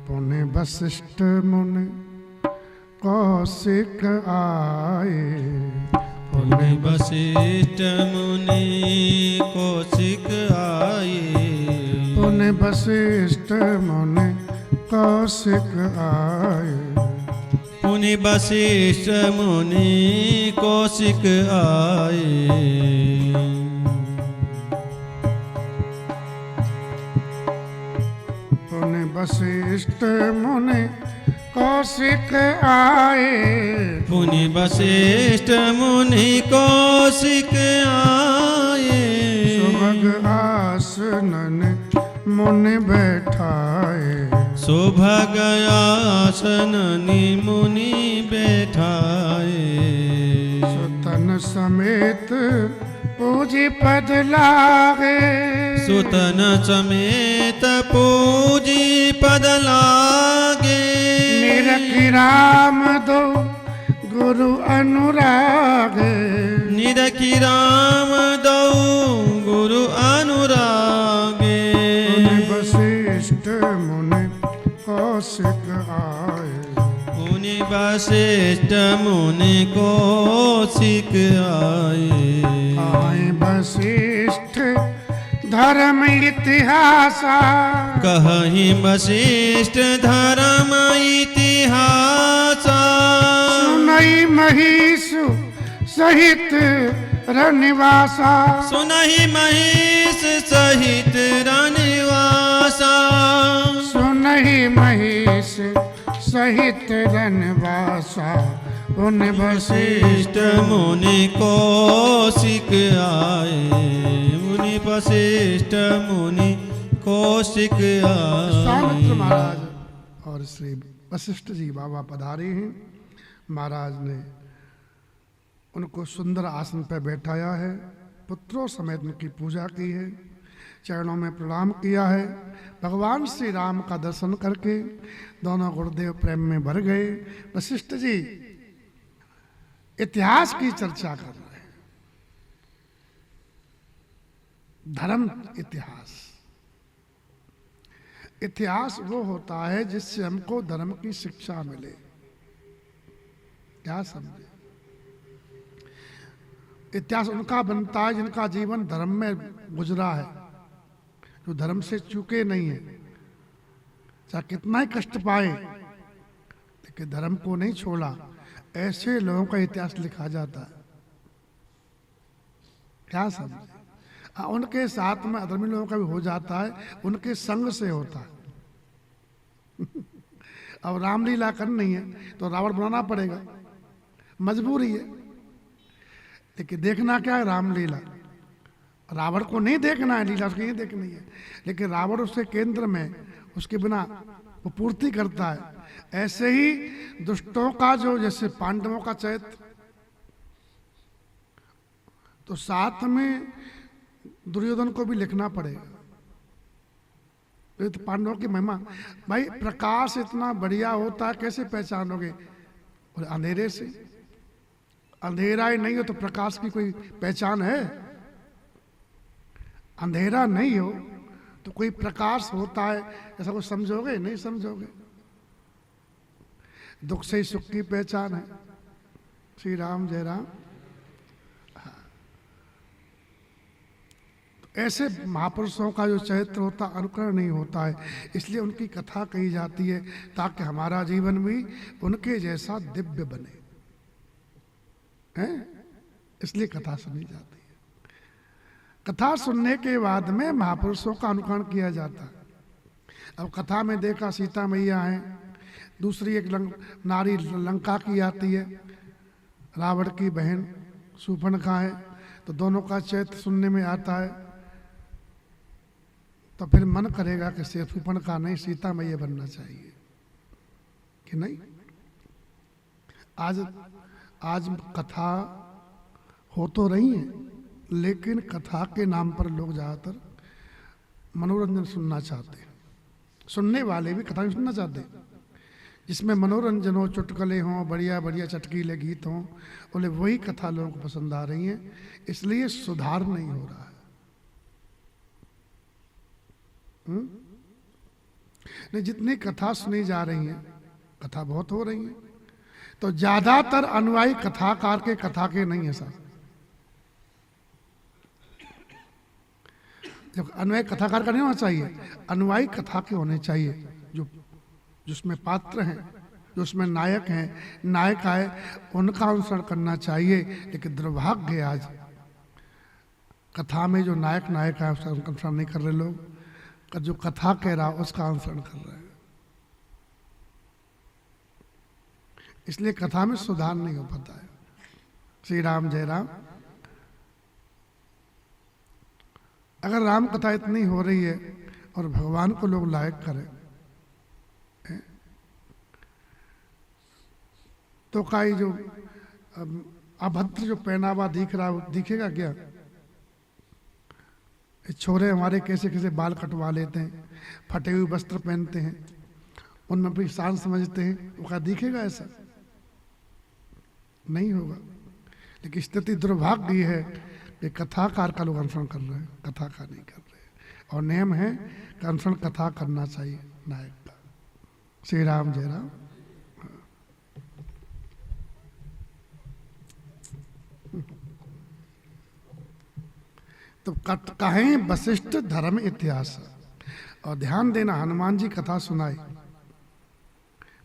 पुण्य वशिष्ठ मुनि कौशिक आए, पुण्य वशिष्ठ मुनि कौशिक आए, पुण्य वशिष्ठ मुनि कौशिक आए, पुण्य वशिष्ठ मुनि कौशिक आए। पुण्य वशिष्ठ मुनि कौशिक आए। पुनि वशिष्ठ मुनि कौशिक आए। सुभग आसनन मुनि बैठाए। सुभग आसननि मुनि बैठाए। सुतन समेत पूजी पद लागे। सुतन समेत पूजी पद लागे। निरखि राम दो गुरु अनुरागे। निरखि राम दो गुरु अनुरागे। मुनि वशिष्ठ मुनि कौशिक आए। मुनि वशिष्ठ मुनि कौशिक आए। आए वशिष्ठ धर्म इतिहासा। कहि वशिष्ठ धर्म इतिहासा। सुनई महिषु सहित रनिवासा। सुनहि महिष सहित रनिवासा। सुनहि महिष सहित रनवासा। उन वशिष्ठ मुनि कौशिक आए। मुनि वशिष्ठ मुनि कौशिक विश्वामित्र आए। महाराज और श्री वशिष्ठ जी बाबा पधारे हैं। महाराज ने उनको सुंदर आसन पर बैठाया है। पुत्रों समेत उनकी पूजा की है। चरणों में प्रणाम किया है। भगवान श्री राम का दर्शन करके दोनों गुरुदेव प्रेम में भर गए। वशिष्ठ जी इतिहास की चर्चा कर रहे हैं। धर्म इतिहास। इतिहास वो होता है जिससे हमको धर्म की शिक्षा मिले। क्या समझे? इतिहास उनका बनता है जिनका जीवन धर्म में गुजरा है, जो धर्म से चूके नहीं है, चाहे कितना ही कष्ट पाए लेकिन धर्म को नहीं छोड़ा। ऐसे लोगों का इतिहास लिखा जाता है। क्या समझे? उनके साथ में अधर्मी लोगों का भी हो जाता है, उनके संग से होता है। अब रामलीला करनी है तो रावण बनाना पड़ेगा, मजबूरी है। लेकिन देखना क्या है? रामलीला। रावण को नहीं देखना है, लीला उसकी नहीं देखनी है, लेकिन रावण उसके केंद्र में, उसके बिना वो पूर्ति करता है। ऐसे ही दुष्टों का जो, जैसे पांडवों का चरित्र, तो साथ में दुर्योधन को भी लिखना पड़ेगा। तो पांडवों की महिमा, भाई प्रकाश इतना बढ़िया होता है, कैसे पहचानोगे? और अंधेरे से। अंधेरा ही नहीं हो तो प्रकाश की कोई पहचान है? अंधेरा नहीं हो तो कोई प्रकाश होता है, ऐसा कुछ समझोगे? नहीं समझोगे। दुख से ही सुख की पहचान है। श्री राम जय राम। ऐसे महापुरुषों का जो चरित्र होता, अनुकरण नहीं होता है, इसलिए उनकी कथा कही जाती है ताकि हमारा जीवन भी उनके जैसा दिव्य बने, हैं? इसलिए कथा सुनी जाती है। कथा सुनने के बाद में महापुरुषों का अनुकरण किया जाता है। अब कथा में देखा सीता मैया है, दूसरी एक नारी लंका की आती है, रावण की बहन शूर्पणखा है, तो दोनों का चरित्र सुनने में आता है। तो फिर मन करेगा कि शूर्पणखा नहीं, सीता मैया बनना चाहिए कि नहीं? आज कथा हो तो रही है, लेकिन कथा के नाम पर लोग ज़्यादातर मनोरंजन सुनना चाहते हैं। सुनने वाले भी कथा नहीं सुनना चाहते, जिसमें मनोरंजन हो, चुटकुले हों, बढ़िया बढ़िया चटकीले गीत हों, बोले वही कथा लोगों को पसंद आ रही है। इसलिए सुधार नहीं हो रहा है। नहीं, जितनी कथा सुनी जा रही है, कथा बहुत हो रही है, तो ज्यादातर अनुयायी कथाकार के, कथा के नहीं है साहब। जब अनुयायी कथाकार का नहीं होना चाहिए, अनुयायी कथा के होने चाहिए, जो जिसमें पात्र हैं, जो उसमें नायक हैं, नायिका है, उनका अनुसरण करना चाहिए। लेकिन दुर्भाग्य है आज कथा में जो नायक नायिका है उसका अनुसरण नहीं कर रहे लोग, जो कथा कह रहा उसका अनुसरण कर रहे हैं। इसलिए कथा में सुधार नहीं हो पाता है। श्री राम जय राम। अगर राम कथा इतनी हो रही है और भगवान को लोग लायक करें तो काई जो अभद्र जो पहनावा दिख रहा है दिखेगा क्या? छोरे हमारे कैसे कैसे बाल कटवा लेते हैं, फटे हुए वस्त्र पहनते हैं, उनमें अपनी शान समझते हैं, वो क्या दिखेगा? ऐसा नहीं होगा। लेकिन स्थिति दुर्भाग्य है कि कथाकार का लोग अनुसरण कर रहे हैं, कथा का नहीं कर रहे। और नियम है कि अनुसरण कथा करना चाहिए नायक का। श्री राम जय राम। तो कहें वशिष्ठ धर्म इतिहास। और ध्यान देना, हनुमान जी कथा सुनाई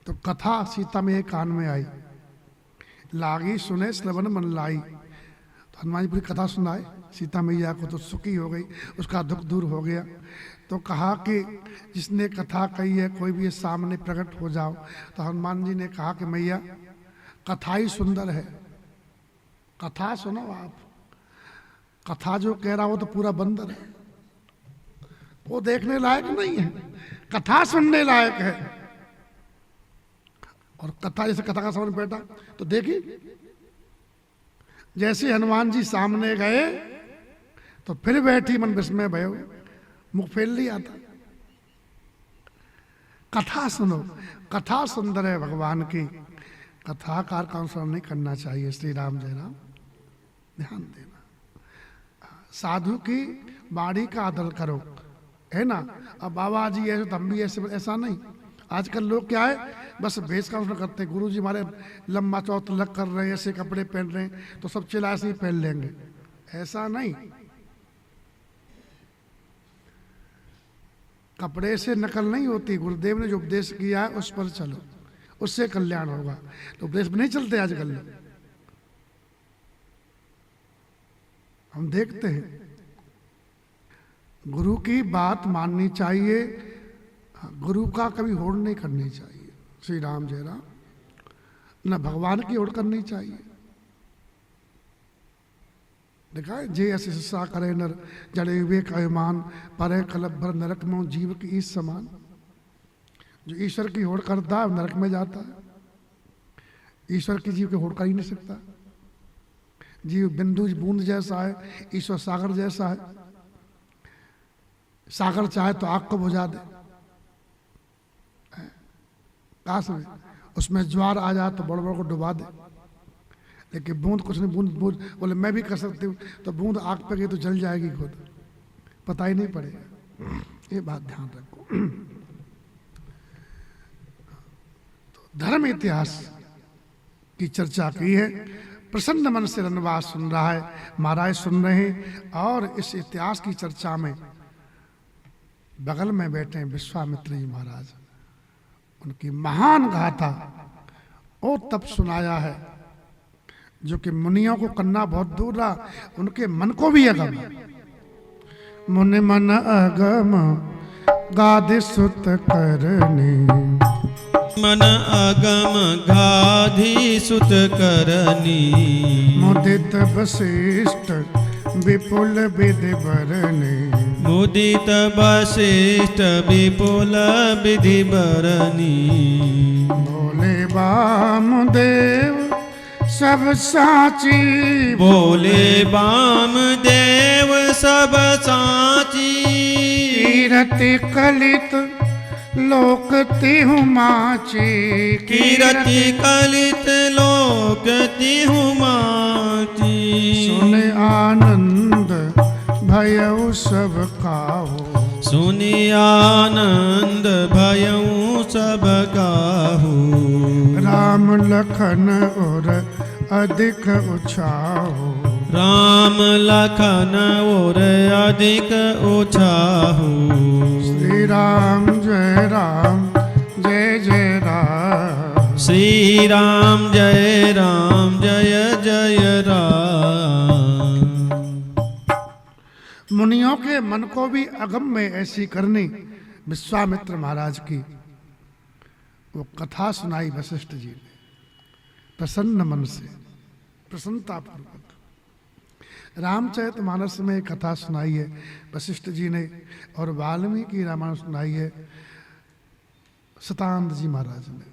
तो कथा सीता में एक कान में आई, लागी सुने श्रवण मन लाई। तो हनुमान जी पूरी कथा सुनाए सीता मैया को, तो सुखी हो गई, उसका दुख दूर हो गया। तो कहा कि जिसने कथा कही है कोई भी सामने प्रकट हो जाओ। तो हनुमान जी ने कहा कि मैया कथा ही सुंदर है, कथा सुनो आप। कथा जो कह रहा हो तो पूरा बंदर है, वो देखने लायक नहीं है, कथा सुनने लायक है। और कथा जैसे कथा का सामने बैठा तो देखी, जैसे हनुमान जी सामने गए तो फिर बैठी मन विस्मय भयो, मुख फेल लिया था। कथा सुनो, कथा सुंदर है भगवान की, कथाकार का अनुसरण नहीं करना चाहिए। श्री राम जय राम। ध्यान देना, साधु की बाड़ी का आदर करो, है ना। अब बाबा जी ऐसे तो हम भी ऐसे, ऐसा नहीं। आजकल लोग क्या है, बस भेष का अनुसरण करते हैं। गुरु जी हमारे लंबा चौड़ा तिलक कर रहे हैं, ऐसे कपड़े पहन रहे हैं तो सब चिल्ला ऐसे ही पहन लेंगे, ऐसा नहीं। कपड़े से नकल नहीं होती। गुरुदेव ने जो उपदेश किया है उस पर चलो, उससे कल्याण होगा। तो उपदेश में नहीं चलते आजकल लोग, हम देखते हैं। गुरु की बात माननी चाहिए, गुरु का कभी होड़ नहीं करनी चाहिए। श्री राम जय राम। न भगवान की होड़ करनी चाहिए। देखा है, जे ऐसे शिक्षा करे नर जड़े विवेक अभिमान, परे कलप भर नरक में जीव की इस समान। जो ईश्वर की होड़ करता है नरक में जाता है। ईश्वर की जीव की होड़ कर ही नहीं सकता। जीव बिंदु बूंद जैसा है, ईश्वर सागर जैसा है। सागर चाहे तो आग को बुझा दे, काश में उसमें ज्वार आ जाए तो बड़ बड़ को डुबा दे। लेकिन बूंद कुछ नहीं, बूंद बूंद बोले मैं भी कर सकती हूँ, तो बूंद आग पे गई तो जल जाएगी खुद, पता ही नहीं पड़ेगा। ये बात ध्यान रखो। तो धर्म इतिहास की चर्चा की है। प्रसन्न मन से रनवास सुन रहा है, महाराज सुन रहे हैं। और इस इतिहास की चर्चा में बगल में बैठे हैं विश्वामित्र जी महाराज, उनकी महान गाथा और तप सुनाया है, जो कि मुनियों को करना बहुत दूर रहा, उनके मन को भी अगम। मुनि मन अगम गादि सुत करनी, मन अगम गाधि सुत करनी। मुदित वशिष्ठ विपुल विधि बरनी, मुदित वशिष्ठ विपुल विधि बरनी। बोले वामदेव सब साची, बोले वामदेव सब साची। कीरति कलित लोक तिहु माची, कीरति कलित लोक तिहु माची। सुन आनंद भयउ सब काहू, सुनि आनंद भयउ सब काहू। राम लखन और अधिक उछाहू, राम लखन और अधिक उछाहू। श्री राम जय राम जय जय राम। श्री राम जय राम जय जय राम। मुनियों के मन को भी अगम में ऐसी करनी विश्वामित्र महाराज की वो कथा सुनाई वशिष्ठ जी ने। प्रसन्न मन से, प्रसन्नता पूर्वक। रामचरितमानस में एक कथा सुनाई है वशिष्ठ जी ने, और वाल्मीकि रामायण सुनाई है शतानंद जी महाराज ने।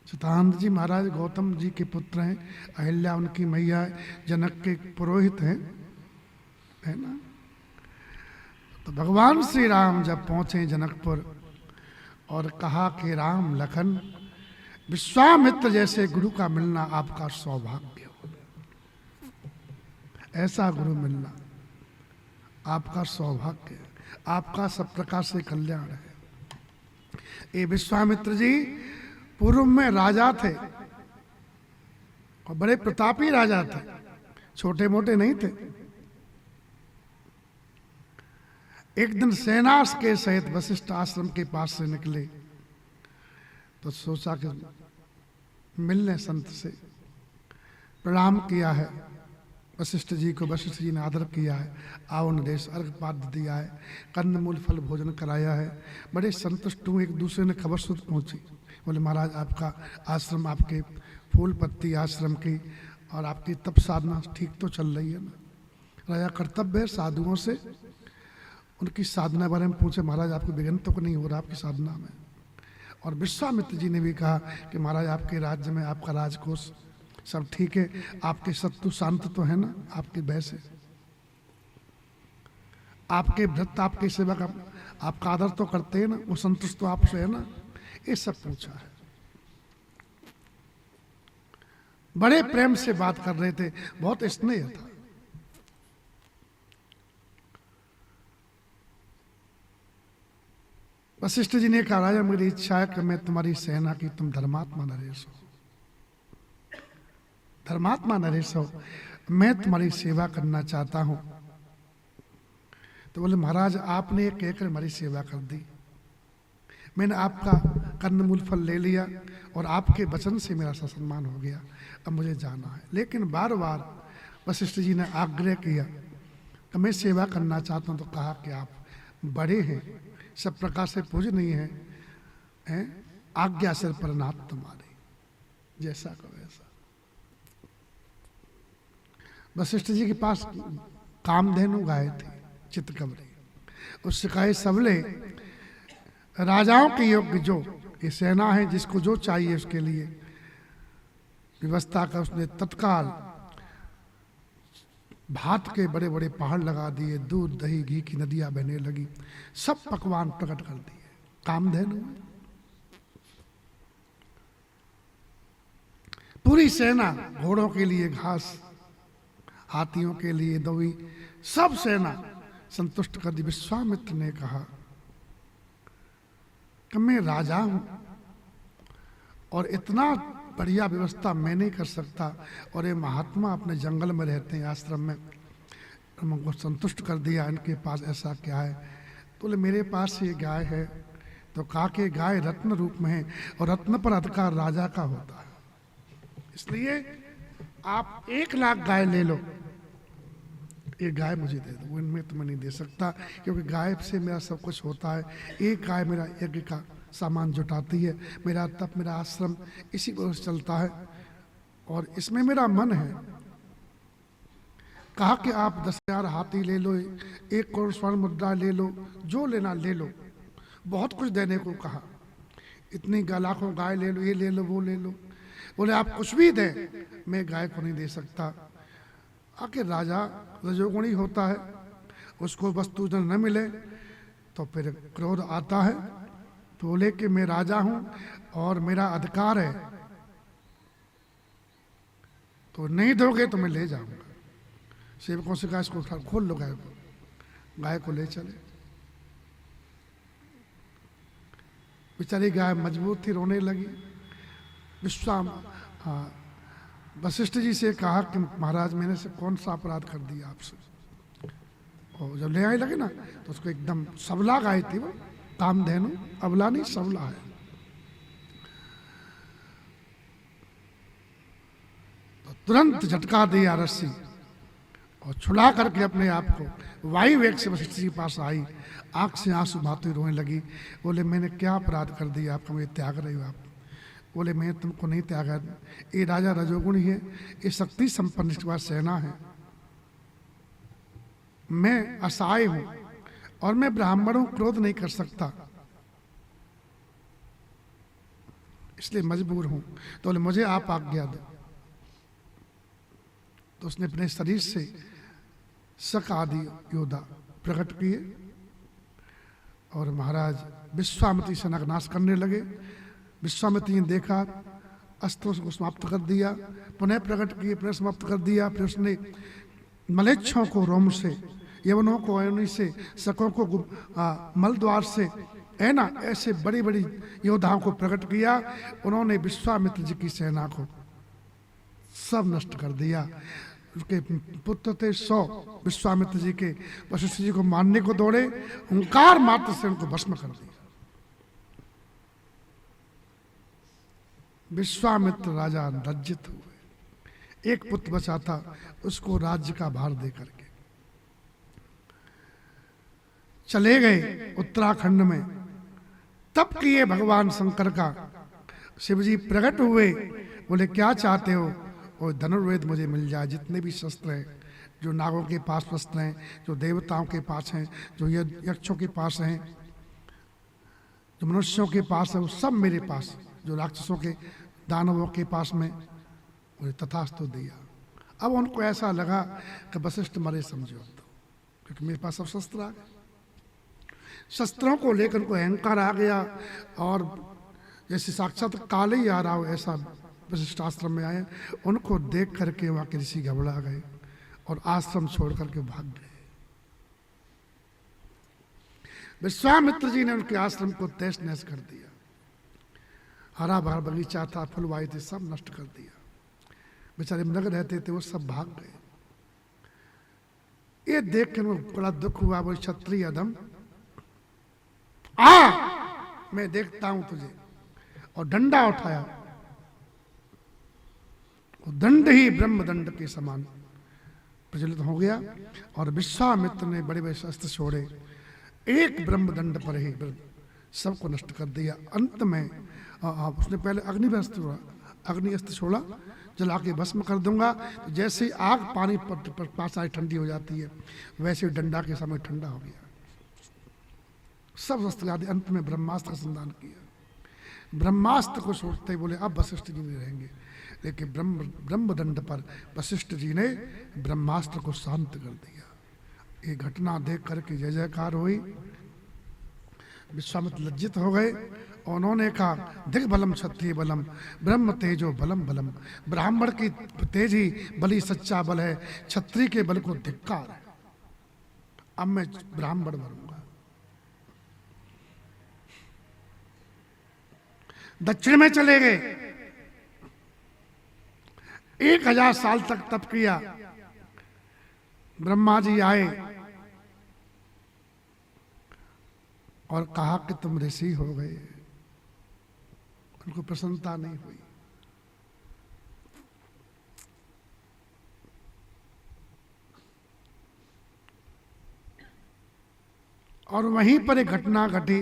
शतानंद जी महाराज गौतम जी के पुत्र हैं, अहिल्या उनकी मैया है, जनक के पुरोहित हैं, है ना। तो भगवान श्री राम जब पहुंचे जनकपुर और कहा कि राम लखन, विश्वामित्र जैसे गुरु का मिलना आपका सौभाग्य हो, ऐसा गुरु मिलना आपका सौभाग्य, आपका सब प्रकार से कल्याण है। ये विश्वामित्र जी पूर्व में राजा थे और बड़े प्रतापी राजा थे, छोटे मोटे नहीं थे। एक दिन सेना के सहित वशिष्ठ आश्रम के पास से निकले तो सोचा कि मिलने संत से, प्रणाम किया है वशिष्ठ जी को। वशिष्ठ जी ने आदर किया है, आओ नरेश, अर्घपाद्य दिया है, कंदमूल फल भोजन कराया है। बड़े संतुष्ट हूँ। एक दूसरे ने खबर सुध पहुंची, बोले महाराज आपका आश्रम, आपके फूल पत्ती आश्रम की और आपकी तप साधना ठीक तो चल रही है ना। राजा कर्तव्य है साधुओं से उनकी साधना बारे में पूछे, महाराज आपको विघ्न तो नहीं हो रहा आपकी साधना में। और विश्वामित्र जी ने भी कहा कि महाराज आपके राज्य में आपका राजकोष सब ठीक है, आपके शत्रु शांत तो है ना, आपके भय से, आपके भृत्य आपकी सेवा का आपका आदर तो करते हैं ना, वो संतुष्ट तो आपसे है ना, ये सब पूछा है। बड़े प्रेम से बात कर रहे थे, बहुत स्नेह था। वशिष्ठ जी ने कहा राजा मेरी इच्छा है कि मैं तुम्हारी सेना की तुम धर्मात्मा नरेश हो, धर्मात्मा नरेश हो, मैं तुम्हारी सेवा करना चाहता हूं। तो बोले महाराज आपने एक कहकर हमारी सेवा कर दी, मैंने आपका कंदमूल फल ले लिया और आपके वचन से मेरा सम्मान हो गया, अब मुझे जाना है। लेकिन बार बार वशिष्ठ जी ने आग्रह किया कि मैं सेवा करना चाहता हूं। तो कहा कि आप बड़े हैं, सब प्रकार से पूजनीय हैं, आज्ञा सिर पर नाथ तुम्हारी, जैसा कहो वैसा। वशिष्ठ जी के पास कामधेनु गाय थी चित्रकवरी, उससे कहे सबले राजाओं के योग्य जो ये सेना है, जिसको जो चाहिए उसके लिए व्यवस्था का उसने तत्काल भात के बड़े बड़े पहाड़ लगा दिए, दूध दही घी की नदियां बहने लगी, सब पकवान प्रकट कर दिए। कामधेनु पूरी सेना, घोड़ों के लिए घास, हाथियों के लिए दवी, सब सेना संतुष्ट कर दी। विश्वामित्र ने कहा कि मैं राजा हूं और इतना बढ़िया व्यवस्था मैं नहीं कर सकता, और ये महात्मा अपने जंगल में रहते हैं आश्रम में, हमको संतुष्ट कर दिया, इनके पास ऐसा क्या है। तो बोले मेरे पास ये गाय है। तो कहा कि गाय रत्न रूप में है और रत्न पर अधिकार राजा का होता है, इसलिए आप 1 लाख गाय ले लो, एक गाय मुझे दे दो। इनमें तो मैं नहीं दे सकता, क्योंकि गाय से मेरा सब कुछ होता है। एक गाय मेरा यज्ञ का सामान जुटाती है, मेरा तप, मेरा आश्रम इसी पर चलता है, और इसमें मेरा मन है। कहा कि आप 10,000 हाथी ले लो, 1 करोड़ स्वर्ण मुद्रा ले लो, जो लेना ले लो, बहुत कुछ देने को कहा। इतनी लाखों गाय ले लो, ये ले लो, वो ले लो। बोले आप कुछ भी दें, मैं गाय को नहीं दे सकता। आखिर राजा रजोगुणी होता है, उसको वस्तु जब न मिले तो फिर क्रोध आता है। तो बोले कि मैं राजा हूं और मेरा अधिकार है, तो नहीं दोगे तो मैं ले जाऊंगा। सेवकों से कहा इसको खोल लो गाय को, गाय को ले चले। बेचारी गाय मजबूत थी, रोने लगी। वशिष्ठ जी से कहा कि महाराज मैंने से कौन सा अपराध कर दिया आपसे। और जब ले आने लगे ना तो उसको एकदम सबला गाय थी वो, कामधेनु, अबला नहीं सबला है। तो तुरंत झटका दिया रस्सी और छुड़ा करके अपने आप को वायु वेग से वशिष्ठ जी के पास आई, आंख से आंसू बहाती रोने लगी। बोले मैंने क्या अपराध कर दिया आपको, मुझे त्याग रहे हो आप। बोले मैं तुमको नहीं त्यागा। ये राजा रजोगुणी है, ये शक्ति संपन्न इसके पास सेना है, मैं असहाय हूं और मैं ब्राह्मणों को क्रोध नहीं कर सकता, इसलिए मजबूर हूं। तो बोले मुझे आप आज्ञा दो। तो उसने अपने शरीर से शक आदि योद्धा प्रकट किए और महाराज विश्वामित्री सेना का नाश करने लगे। विश्वामित्री ने देखा, अस्त्रों को समाप्त कर दिया, पुनः प्रकट किए, पुनः समाप्त कर दिया। फिर उसने मलेच्छों को रोम से, यवनों को अयोनि से, शकों को मलद्वार से, है ना, ऐसे बड़ी बड़ी योद्धाओं को प्रकट किया। उन्होंने विश्वामित्र जी की सेना को सब नष्ट कर दिया। उसके पुत्र थे 100 विश्वामित्र जी के, वशिष्ठ जी को मारने को दौड़े, ओंकार मात्र से उनको भस्म कर दिया। विश्वामित्र राजा लज्जित हुए। एक पुत्र बचा था, उसको राज्य का भार दे करके चले गए उत्तराखंड में। तब किए भगवान शंकर का, शिवजी प्रकट हुए, बोले क्या चाहते हो? और धनुर्वेद मुझे मिल जाए, जितने भी शस्त्र हैं, जो नागों के पास शस्त्र हैं, जो देवताओं के पास हैं, जो यक्षों के पास हैं, जो मनुष्यों के पास है, वो सब मेरे पास, जो राक्षसों के दानवों के पास में, मुझे तथास्तु दिया। अब उनको ऐसा लगा कि वशिष्ठ मरे समझो, तो क्योंकि मेरे पास सब शस्त्र आ गए। शस्त्रों को लेकर उनको अहंकार आ गया और जैसे साक्षात काल ही आ रहा हो ऐसा वशिष्ठ आश्रम में आए। उनको देख करके वहां के ऋषि घबरा गए और आश्रम छोड़ करके भाग गए। विश्वामित्र जी ने उनके आश्रम को तहस नहस कर दिया। हरा भरा बगीचा था, फुलवाई थे, सब नष्ट कर दिया। बेचारे नगर रहते थे, वो सब भाग गए। ये देख के बड़ा दुख हुआ। वो क्षत्रिय अधम, मैं देखता हूं तुझे, और डंडा उठाया। वो दंड ही ब्रह्म दंड के समान प्रचलित हो गया और विश्वामित्र ने बड़े बड़े शस्त्र छोड़े, एक ब्रह्म दंड पर ही सबको नष्ट कर दिया। अंत में उसने पहले अग्नि अस्त्र छोड़ा, जला के भस्म कर दूंगा। तो जैसे आग पानी पर पास आई ठंडी हो जाती है, वैसे डंडा के समय ठंडा हो गया। सब शस्त्र आदि अंत में ब्रह्मास्त्र का संधान किया। ब्रह्मास्त्र को छोड़ते ही बोले अब वशिष्ठ जी नहीं रहेंगे, लेकिन ब्रह्मदंड पर वशिष्ठ जी ने ब्रह्मास्त्र को शांत कर दिया। ये घटना देख करके जय जयकार हुई। विश्वामित्र लज्जित हो गए और उन्होंने कहा दिग्बलम क्षत्रिय बलम ब्रह्म तेजो बलम बलम। ब्राह्मण की तेज ही बली सच्चा बल है, क्षत्रिय के बल को धिक्कार है। अब मैं ब्राह्मण बनूंगा। दक्षिण में चले गए, 1000 साल तक तप किया। ब्रह्मा जी आए और कहा कि तुम ऋषि हो गए। उनको प्रसन्नता नहीं हुई। और वहीं पर एक घटना घटी।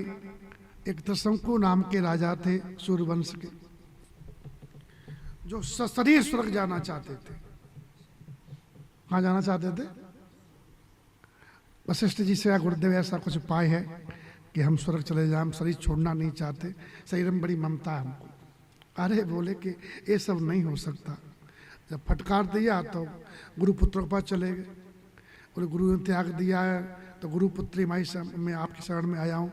एक त्रिशंकु नाम के राजा थे सूर्यवंश के, जो सशरीर स्वर्ग जाना चाहते थे। कहाँ जाना चाहते थे? वशिष्ठ जी से गुरुदेव ऐसा कुछ उपाय है कि हम स्वर्ग चले जाएं, हम शरीर छोड़ना नहीं चाहते, शरीर में बड़ी ममता है हमको। अरे बोले कि ये सब नहीं हो सकता। जब फटकार दिया तो गुरुपुत्रों के पास चले गए। बोले गुरु ने त्याग दिया है तो गुरुपुत्री मैं आपकी शरण में आया हूँ।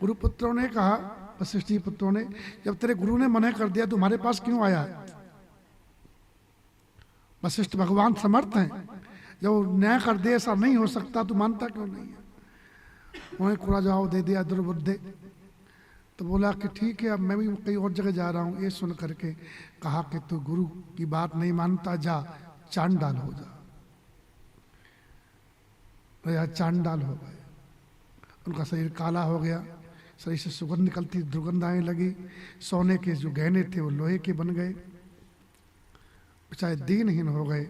गुरुपुत्रों ने कहा, वशिष्ठ जी पुत्रों ने, जब तेरे गुरु ने मना कर दिया तुम्हारे पास क्यों आया है? वशिष्ठ भगवान समर्थ हैं, जब न्याय कर दे ऐसा नहीं हो सकता तो मानता क्यों नहीं है? उन्हें पूरा जवाब दे दिया दुर्बुद्धे। तो बोला कि ठीक है, अब मैं भी कहीं और जगह जा रहा हूँ। ये सुन करके कहा कि तू गुरु की बात नहीं मानता, जा चांडाल हो जा। या चांडाल हो गए। उनका शरीर काला हो गया, शरीर से सुगंध निकलती, दुर्गंध आने लगी। सोने के जो गहने थे वो लोहे के बन गए। बेचारे दीनहीन हो गए।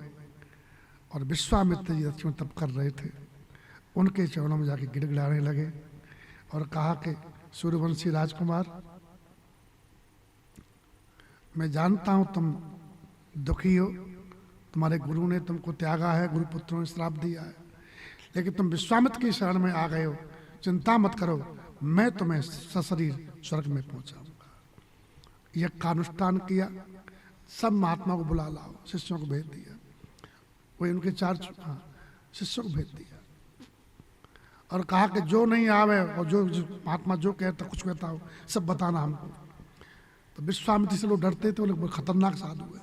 और विश्वामित्र जी दक्षिण तप कर रहे थे, उनके चरणों में जाके गिड़गिड़ाने लगे और कहा कि सूर्यवंशी राजकुमार, मैं जानता हूं तुम दुखी हो, तुम्हारे गुरु ने तुमको त्यागा है, गुरु पुत्रों ने श्राप दिया है, लेकिन तुम विश्वामित्र की शरण में आ गए हो, चिंता मत करो, मैं तुम्हें सशरीर स्वर्ग में पहुंचाऊंगा। यज्ञ का अनुष्ठान किया, सब महात्मा को बुला लाओ, शिष्यों को भेज दिया, वही उनके 4 शिष्यों को भेज दिया और कहा कि जो नहीं आवे और जो महात्मा जो कहता कुछ कहता हो सब बताना हमको। तो विश्वामित्र से लोग डरते थे, वो लोग खतरनाक साधु है,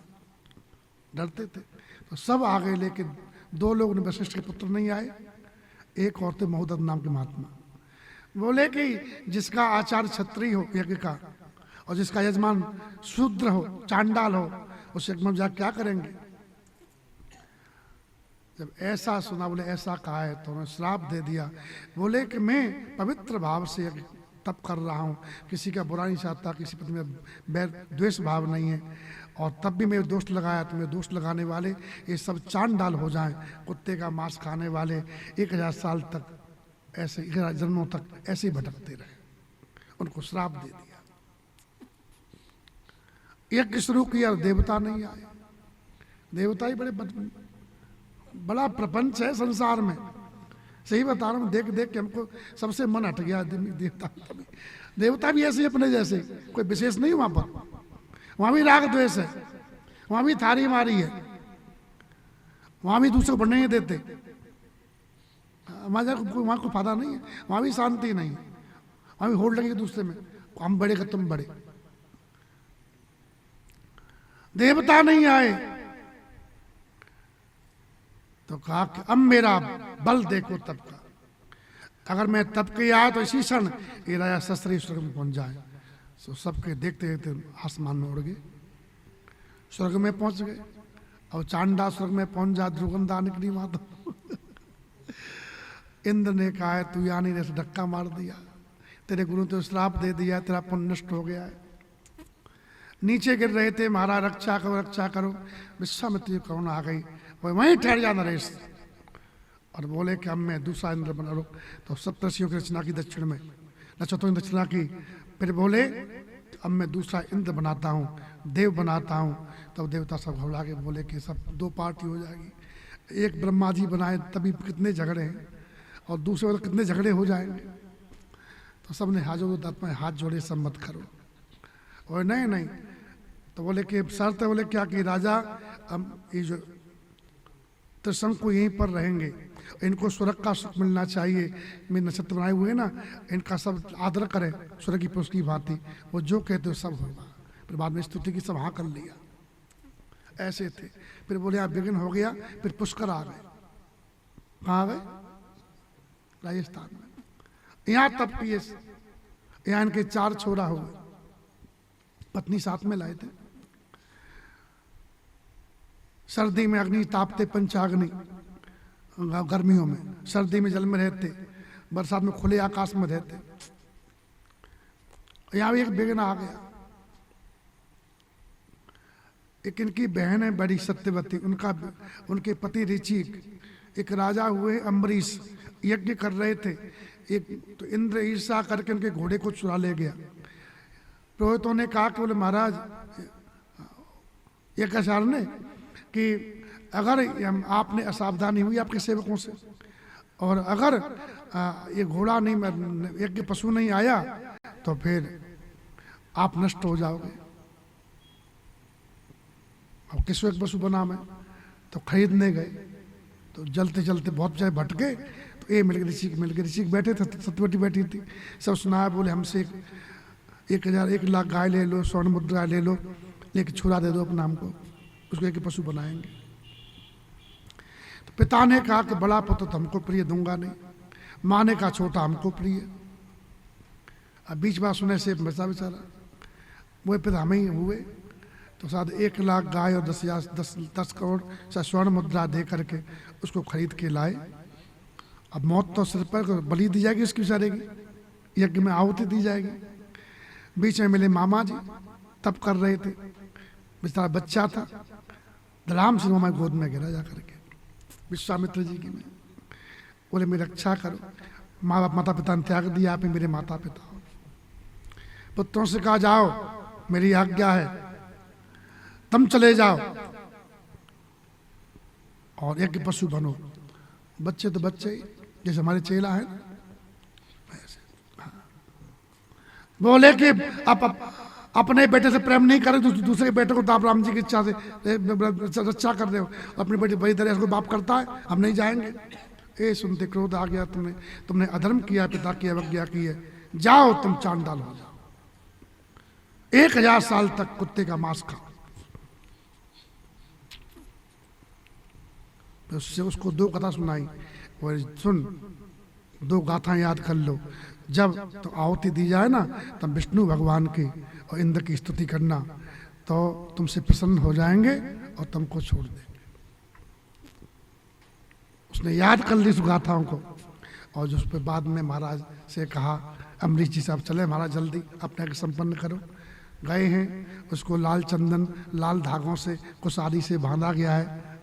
डरते थे। तो सब आ गए, लेकिन 2 लोग ने वशिष्ठ के पुत्र नहीं आए, एक और थे महोदत नाम के महात्मा। बोले कि जिसका आचार क्षत्रिय हो यज्ञ का और जिसका यजमान शूद्र हो, चांडाल हो, उस यज्ञ में जाकर क्या करेंगे। जब ऐसा सुना, बोले ऐसा कहा है, तो उन्होंने श्राप दे दिया। बोले कि मैं पवित्र भाव से यज्ञ तप कर रहा हूँ, किसी का बुरा नहीं चाहता, किसी प्रति में बैर द्वेष भाव नहीं है, और तब भी मैं दोष लगाया तो मैं दोष लगाने वाले ये सब चांडाल हो जाएं, कुत्ते का मांस खाने वाले 1000 साल तक ऐसे, 1000 जन्मों तक ऐसे ही भटकते रहे। उनको श्राप दे दिया। यज्ञ शुरू किया, देवता नहीं आए। देवता ही बड़ा प्रपंच है संसार में, सही बता रहा हूँ। देख देख के हमको सबसे मन हट गया। देवता भी ऐसे अपने जैसे, कोई विशेष नहीं वहां पर, वहां भी राग द्वेष है, वहां भी थारी मारी है, वहां भी दूसरे को बढ़ने नहीं देते, वहां को फायदा नहीं है, वहां भी शांति नहीं है, वहां भी होड़ लगी दूसरे में, हम बड़े का तुम बड़े। देवता नहीं आए तो कहा कि अब मेरा बल देखो तब का, अगर मैं तब के आया तो इसी क्षण ये राजा सशरीर स्वर्ग में पहुंच जाए। तो सबके देखते देखते आसमान में उड़ गए, स्वर्ग में पहुंच गए। और चांडा स्वर्ग में पहुंच जा, दुर्गंधा निकली वहां तो इंद्र ने कहा है तू यहाँ नहीं रह, धक्का मार दिया, तेरे गुरु तो श्राप दे दिया, तेरा पुण्य नष्ट हो गया है। नीचे गिर रहे थे, महाराज रक्षा करो रक्षा करो। विश्वामित्र जी कौन आ गई, वहीं ठहर जा नरेश, और बोले कि अब मैं दूसरा इंद्र बना लो। तो सप्तर्षियों की रचना की दक्षिण में, नक्षत्रों की रचना की, फिर बोले अब मैं दूसरा इंद्र बनाता हूँ, देव बनाता हूँ। तब देवता सब घबरा के बोले कि सब 2 पार्टी हो जाएगी, एक ब्रह्मा जी बनाए तभी कितने झगड़े हैं, और दूसरे वाले कितने झगड़े हो जाएंगे। तो सब ने हाथ जोड़े, सब मत करो। और नहीं नहीं, तो बोले कि शर्त है, बोले क्या कि राजा अब ये जो त्रिशंकु यहीं पर रहेंगे, इनको स्वर्ग का सुख मिलना चाहिए, मेरे नक्षत्र बनाए हुए ना, इनका सब आदर करें स्वर्ग की पुरुष की भांति, वो जो कहते हो सब होगा। फिर बाद में स्तुति की सब हाँ कर लिया, ऐसे थे। फिर बोले यहाँ विघ्न हो गया, फिर पुष्कर आ गए। कहाँ आ गए? राजस्थान में। यहाँ तब किए, यहाँ इनके 4 छोरा हो गए, पत्नी साथ में लाए थे। सर्दी में अग्नि तापते, पंचाग्नि, गर्मियों में, सर्दी में जल में रहते, बरसात में खुले आकाश में रहते। यहाँ भी एक विघ्न आ गया। एक इनकी बहन है बड़ी सत्यवती, उनके पति ऋचिक एक राजा हुए अम्बरीश, यज्ञ कर रहे थे। एक तो इंद्र ईर्षा करके उनके घोड़े को चुरा ले गया। पुरोहितों ने कहा कि बोले महाराज यज्ञाचार्य ने कि अगर आपने असावधानी हुई आपके सेवकों से, और अगर ये घोड़ा नहीं, यज्ञ पशु नहीं आया तो फिर आप नष्ट हो जाओगे। अब किसको एक पशु बना मैं, तो खरीदने गए, तो जलते जलते बहुत जगह भटके, तो ये मिल गए, ऋषि बैठे थे, सत्यवती बैठी थी, सब सुनाया। बोले हमसे 1 लाख गाय ले लो, स्वर्ण मुद्रा ले लो, लेके छुरा दे दो अपना हमको, उसको एक पशु बनाएंगे। तो पिता ने कहा कि बड़ा पुत्र तो हमको प्रिय दूंगा नहीं, माँ ने कहा छोटा हमको प्रिय। अब बीच बात सुने से बचा बेचारा, वो फिर हमें ही हुए। तो शायद 1 लाख गाय और 10 करोड़ स्वर्ण मुद्रा दे करके उसको खरीद के लाए। अब मौत तो सिर पर बलि दी जाएगी उसकी बेचारे की, यज्ञ में आहुति दी जाएगी। बीच में मिले मामा जी, तब कर रहे थे, बेचारा बच्चा था, धड़ाम से मामा गोद में गिरा जा करके विश्वामित्र जी की में। बोले मेरी रक्षा करो, माँ बाप माता पिता ने त्याग दिया, आप ही मेरे माता पिता हो। पुत्रों से कहा जाओ मेरी आज्ञा है, तुम चले जाओ और एक पशु बनो। बच्चे तो बच्चे ही, जैसे हमारे चेला है ना, बोले कि आप अपने बेटे से प्रेम नहीं करे तो दूसरे बेटे को तो आप राम जी की इच्छा से रक्षा कर रहे हो। अपनी बेटी बड़ी तरह को बाप करता है, हम नहीं जाएंगे। ए सुनते क्रोध आ गया, तुमने अधर्म किया, पिता की अवज्ञा की है, जाओ तुम चांडाल हो जाओ, 1000 साल तक कुत्ते का मांस खाओ। तो उससे उसको 2 कथा सुनाई, और सुन 2 गाथा याद कर लो। जब तो आहुति दी जाए ना, तब विष्णु भगवान की और इंद्र की स्तुति करना, तो तुमसे प्रसन्न हो जाएंगे और तुमको छोड़ देंगे। उसने याद कर ली उस गाथाओं को, और जो उस पर बाद में महाराज से कहा, अमरीश जी साहब चले महाराज जल्दी अपने को संपन्न करो। गए हैं, उसको लाल चंदन लाल धागों से कुशारी से बांधा गया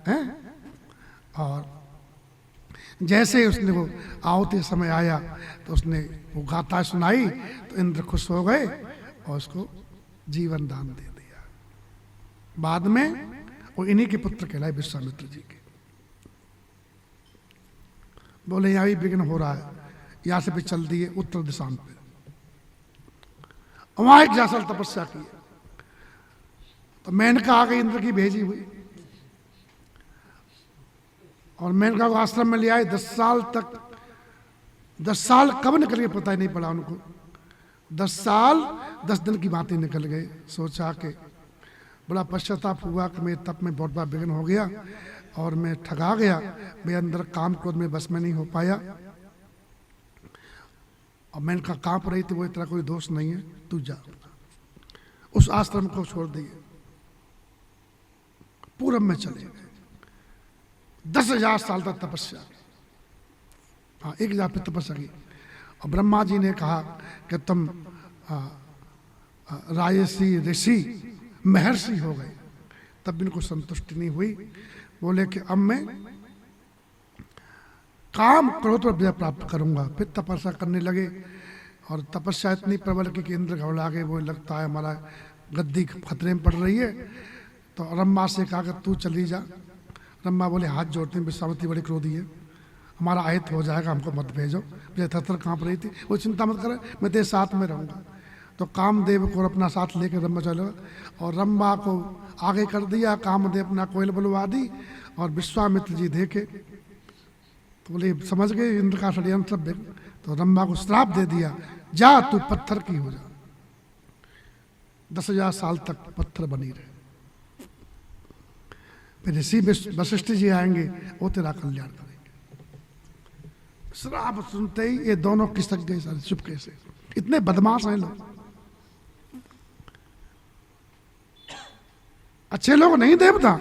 है? और जैसे उसने वो आहुति समय आया तो उसने वो गाथा सुनाई, तो इंद्र खुश हो गए और उसको जीवन दान दे दिया। बाद में वो इन्हीं के पुत्र कहलाए, विश्वामित्र जी के। बोले यहाँ भी विघ्न हो रहा है, यहाँ से भी चल दिए उत्तर दिशा पे। वहां 1 साल तपस्या की, तो मेनका आ गई, इंद्र की भेजी हुई, और मेनका को आश्रम में ले आए। 10 साल तक, 10 साल कब निकल गए पता ही नहीं पड़ा उनको। 10 साल 10 दिन की बातें निकल गए। सोचा कि बड़ा पश्चाताप हुआ कि मेरे तप में बहुत बड़ा विघ्न हो गया और मैं ठगा गया, मेरे अंदर काम क्रोध में बस में नहीं हो पाया। और मेनका कांप रही थी, वो इतना कोई दोष नहीं है, तू जा। उस आश्रम को छोड़ दिए, पूरब में चले गए। 10,000 साल तक तपस्या, हाँ 1000 पे तपस्या की। और ब्रह्मा जी ने कहा कि तुम राजसी ऋषि महर्षि हो गए। तब भी इनको संतुष्टि नहीं हुई। बोले कि अब मैं काम क्रोध पर विजय प्राप्त करूंगा। फिर तपस्या करने लगे, और तपस्या इतनी प्रबल की कि इंद्र घबरा गए। वो लगता है हमारा गद्दी खतरे में पड़ रही है। तो रम्मा से कहा कि तू चली जा। रम्मा बोले हाथ जोड़ते हैं, विश्वामित्री बड़ी क्रोधी है, हमारा आयत हो जाएगा, हमको मत भेजो। मुझे थर कांप रही थी, वो चिंता मत करे, मैं तेरे साथ में रहूँगा। तो कामदेव को अपना साथ लेकर रम्मा चलो, और रम्मा को आगे कर दिया। कामदेव अपना कोयल बुलवा दी, और विश्वामित्र जी देखे तो बोले समझ गए इंद्र का षड्यंत्र सब। तो रम्मा को श्राप दे दिया, जा तू पत्थर की हो जा। 10,000 साल तक पत्थर बनी रहे। फिर ऋषि वशिष्ठ जी आएंगे, वो तेरा कल्याण करेंगे। श्राप सुनते ही ये दोनों खिसक गए सारे चुपके से। इतने बदमाश हैं लोग, अच्छे लोग नहीं देवता।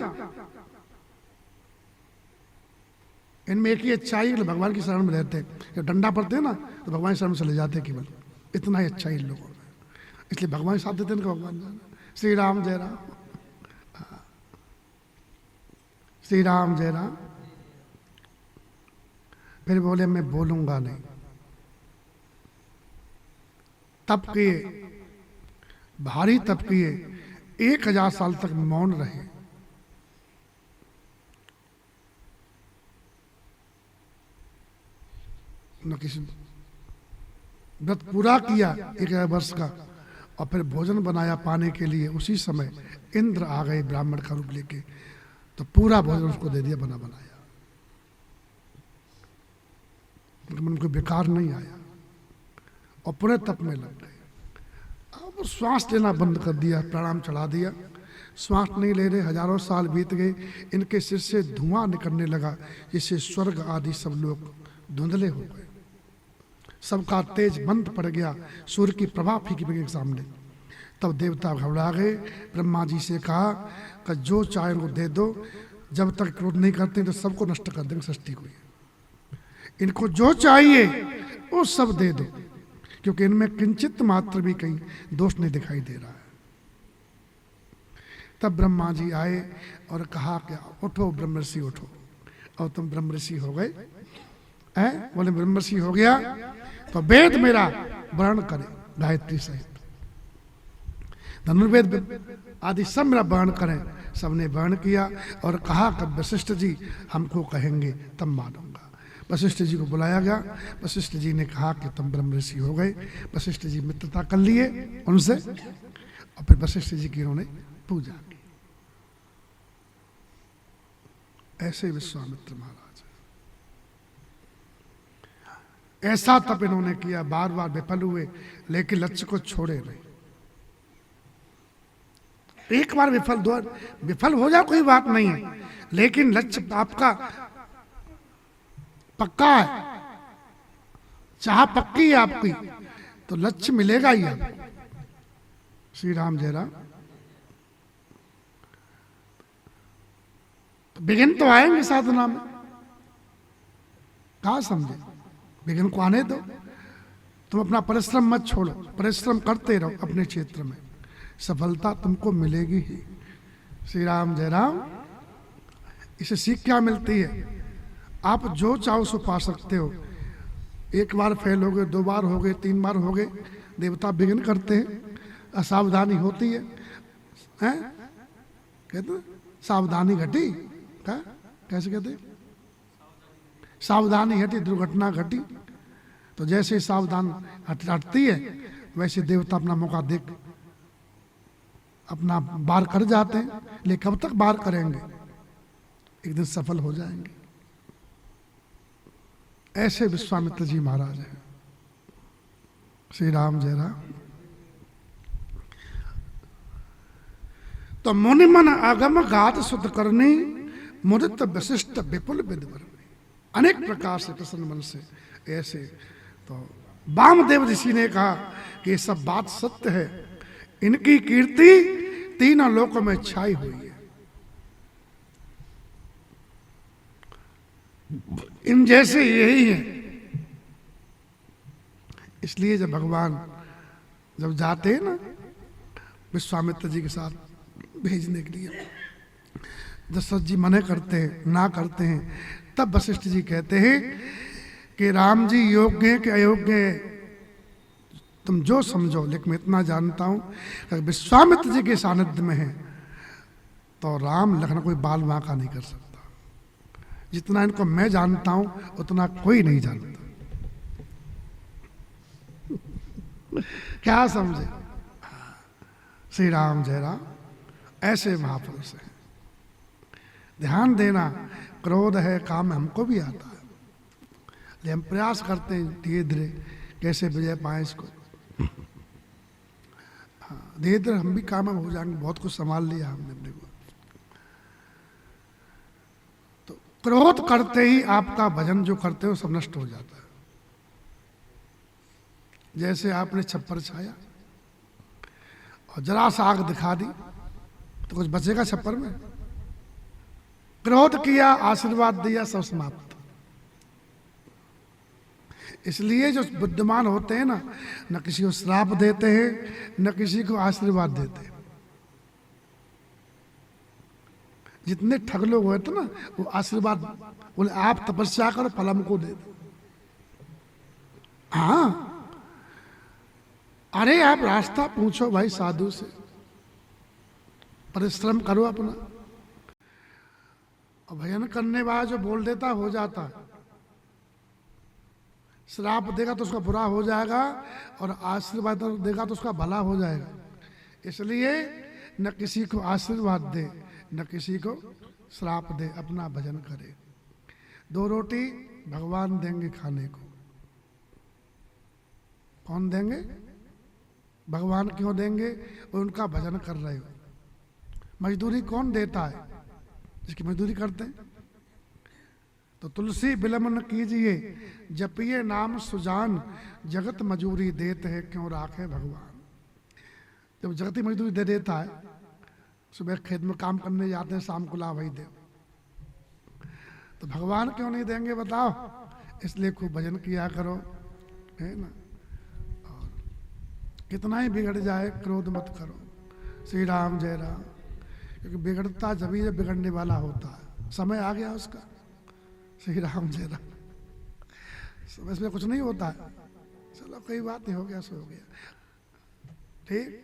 इनमें एक ही अच्छाई भगवान की शरण में रहते हैं। जब डंडा पड़ते हैं ना तो भगवान की शरण में चले जाते हैं केवल। इतना ही अच्छा इन लोगों में, इसलिए भगवान साथ देते हैं। भगवान श्री राम जय राम, श्री राम जय राम। फिर बोले मैं बोलूंगा नहीं। तप किए, भारी तप किए, 1000 साल तक मौन रहे। न किसी व्रत पूरा किया 1000 वर्ष का, और फिर भोजन बनाया पाने के लिए। उसी समय इंद्र आ गए ब्राह्मण का रूप लेके, तो पूरा भोजन उसको दे दिया बना बनाया। उनको बेकार नहीं आया, और पूरे तप में लग गए। अब श्वास लेना बंद कर दिया, प्राणायाम चढ़ा दिया, श्वास नहीं ले रहे। हजारों साल बीत गए, इनके सिर से धुआं निकलने लगा, जिससे स्वर्ग आदि सब लोग धुंधले हो गए। सबका तेज बंद पड़ गया, सूर्य की प्रभा फीकी पड़ी सामने। तब देवता घबरा गए, ब्रह्मा जी से कहा कि जो चाहे उनको दे दो, जब तक क्रोध नहीं करते तो सबको नष्ट कर देंगे सृष्टि को। इनको जो चाहिए वो सब दे दो, क्योंकि इनमें किंचित मात्र भी कहीं दोष नहीं दिखाई दे रहा है। तब ब्रह्मा जी आए और कहा कि उठो ब्रह्मर्षि उठो, और तुम ब्रह्मर्षि हो गए। बोले ब्रह्मर्षि हो गया तो वेद मेरा वर्ण करे गायत्री सहित। धनुर्वेद आदि सब मेरा वर्णन करें। सबने वर्णन किया और कहा कि वशिष्ठ जी हमको कहेंगे तब मानूंगा। वशिष्ठ जी को बुलाया गया। वशिष्ठ जी ने कहा कि तुम ब्रह्म ऋषि हो गए। वशिष्ठ जी मित्रता कर लिए उनसे और फिर वशिष्ठ जी की उन्होंने पूजा की। ऐसे विश्वामित्र महाराज, ऐसा तप इन्होंने किया, बार बार विफल हुए लेकिन लक्ष्य को छोड़े नहीं। एक बार विफल, दो विफल हो जाए कोई बात नहीं है, लेकिन लक्ष्य आपका पक्का है, चाह पक्की है आपकी, तो लक्ष्य मिलेगा ही आपको। श्री राम जय राम। तो विघ्न तो आएंगे साधना में, कहा समझे, विघ्न को आने दो। तुम अपना परिश्रम मत छोड़ो, परिश्रम करते रहो अपने क्षेत्र में, सफलता तुमको मिलेगी ही। श्री राम जय राम। इसे सीख क्या मिलती है? आप जो चाहो सो पा सकते हो। एक बार फेल हो गए, 2 बार हो गए, 3 बार हो गए, देवता विघ्न करते हैं, असावधानी होती है, हैं? कहते हैं सावधानी घटी, क्या कैसे कहते हैं? सावधानी हटी दुर्घटना घटी। तो जैसे सावधान हटती है वैसे देवता अपना मौका देख अपना बार कर जाते हैं, लेकिन कब तक बार करेंगे? एक दिन सफल हो जाएंगे। ऐसे विश्वामित्र जी महाराज हैं। श्री राम जय राम। तो मुनि मन आगम गात सुत करनी, मुदित वशिष्ठ विपुल विद्वर, अनेक प्रकार से प्रसन्न मन से ऐसे। तो वामदेव ऋषि ने कहा कि ये सब बात सत्य है, इनकी कीर्ति तीनों लोकों में छाई हुई है। इन जैसे यही है। इसलिए जब भगवान जब जाते हैं ना विश्वामित्र जी के साथ भेजने के लिए, दशरथ जी मना करते हैं, ना करते हैं, तब वशिष्ठ जी कहते हैं कि राम जी योग्य है कि अयोग्य है तुम जो समझो, लेकिन मैं इतना जानता हूं कि विश्वामित्र जी के सानिध्य में है तो राम लखन कोई बाल वांका नहीं कर सकता। जितना इनको मैं जानता हूं उतना कोई नहीं जानता। क्या समझे? श्री राम जय राम। ऐसे महापुरुष हैं। ध्यान देना, क्रोध है, काम हमको भी आता है, लेकिन हम प्रयास करते हैं धीरे धीरे कैसे विजय पाए इसको। हाँ, धीरे धीरे हम भी कामयाब हो जाएंगे। बहुत कुछ संभाल लिया हमने अपने को। तो क्रोध करते ही आपका भजन जो करते हो सब नष्ट हो जाता है। जैसे आपने छप्पर छाया और जरा सा आग दिखा दी तो कुछ बचेगा छप्पर में? क्रोध किया, आशीर्वाद दिया, सब समाप्त। इसलिए जो बुद्धिमान होते हैं ना, न किसी को श्राप देते हैं न किसी को आशीर्वाद देते हैं। जितने ठग लोग हुए थे ना वो आशीर्वाद बोले आप तपस्या करो फल हमको दे दो। हाँ, अरे आप रास्ता पूछो भाई साधु से, परिश्रम करो अपना। और भजन करने वाला जो बोल देता हो जाता है। श्राप देगा तो उसका बुरा हो जाएगा और आशीर्वाद देगा तो उसका भला हो जाएगा। इसलिए न किसी को आशीर्वाद दे न किसी को श्राप दे, अपना भजन करे। 2 रोटी भगवान देंगे खाने को। कौन देंगे? भगवान क्यों देंगे? वो उनका भजन कर रहे हो। मजदूरी कौन देता है? जिसकी मजदूरी करते हैं। तो तुलसी विलंब न कीजिए, जपिए नाम सुजान, जगत मजूरी देते हैं क्यों राखे भगवान। जब जगती मजदूरी दे देता है, सुबह खेत में काम करने जाते हैं, शाम को ला वही दे, तो भगवान क्यों नहीं देंगे बताओ? इसलिए खूब भजन किया करो, है ना। और कितना ही बिगड़ जाए क्रोध मत करो। श्री राम जय राम। क्योंकि बिगड़ता जब जब बिगड़ने वाला होता है, समय आ गया उसका। श्री राम जय राम। समय इसमें कुछ नहीं होता है। चलो कोई बात नहीं, हो गया सो हो गया। ठीक।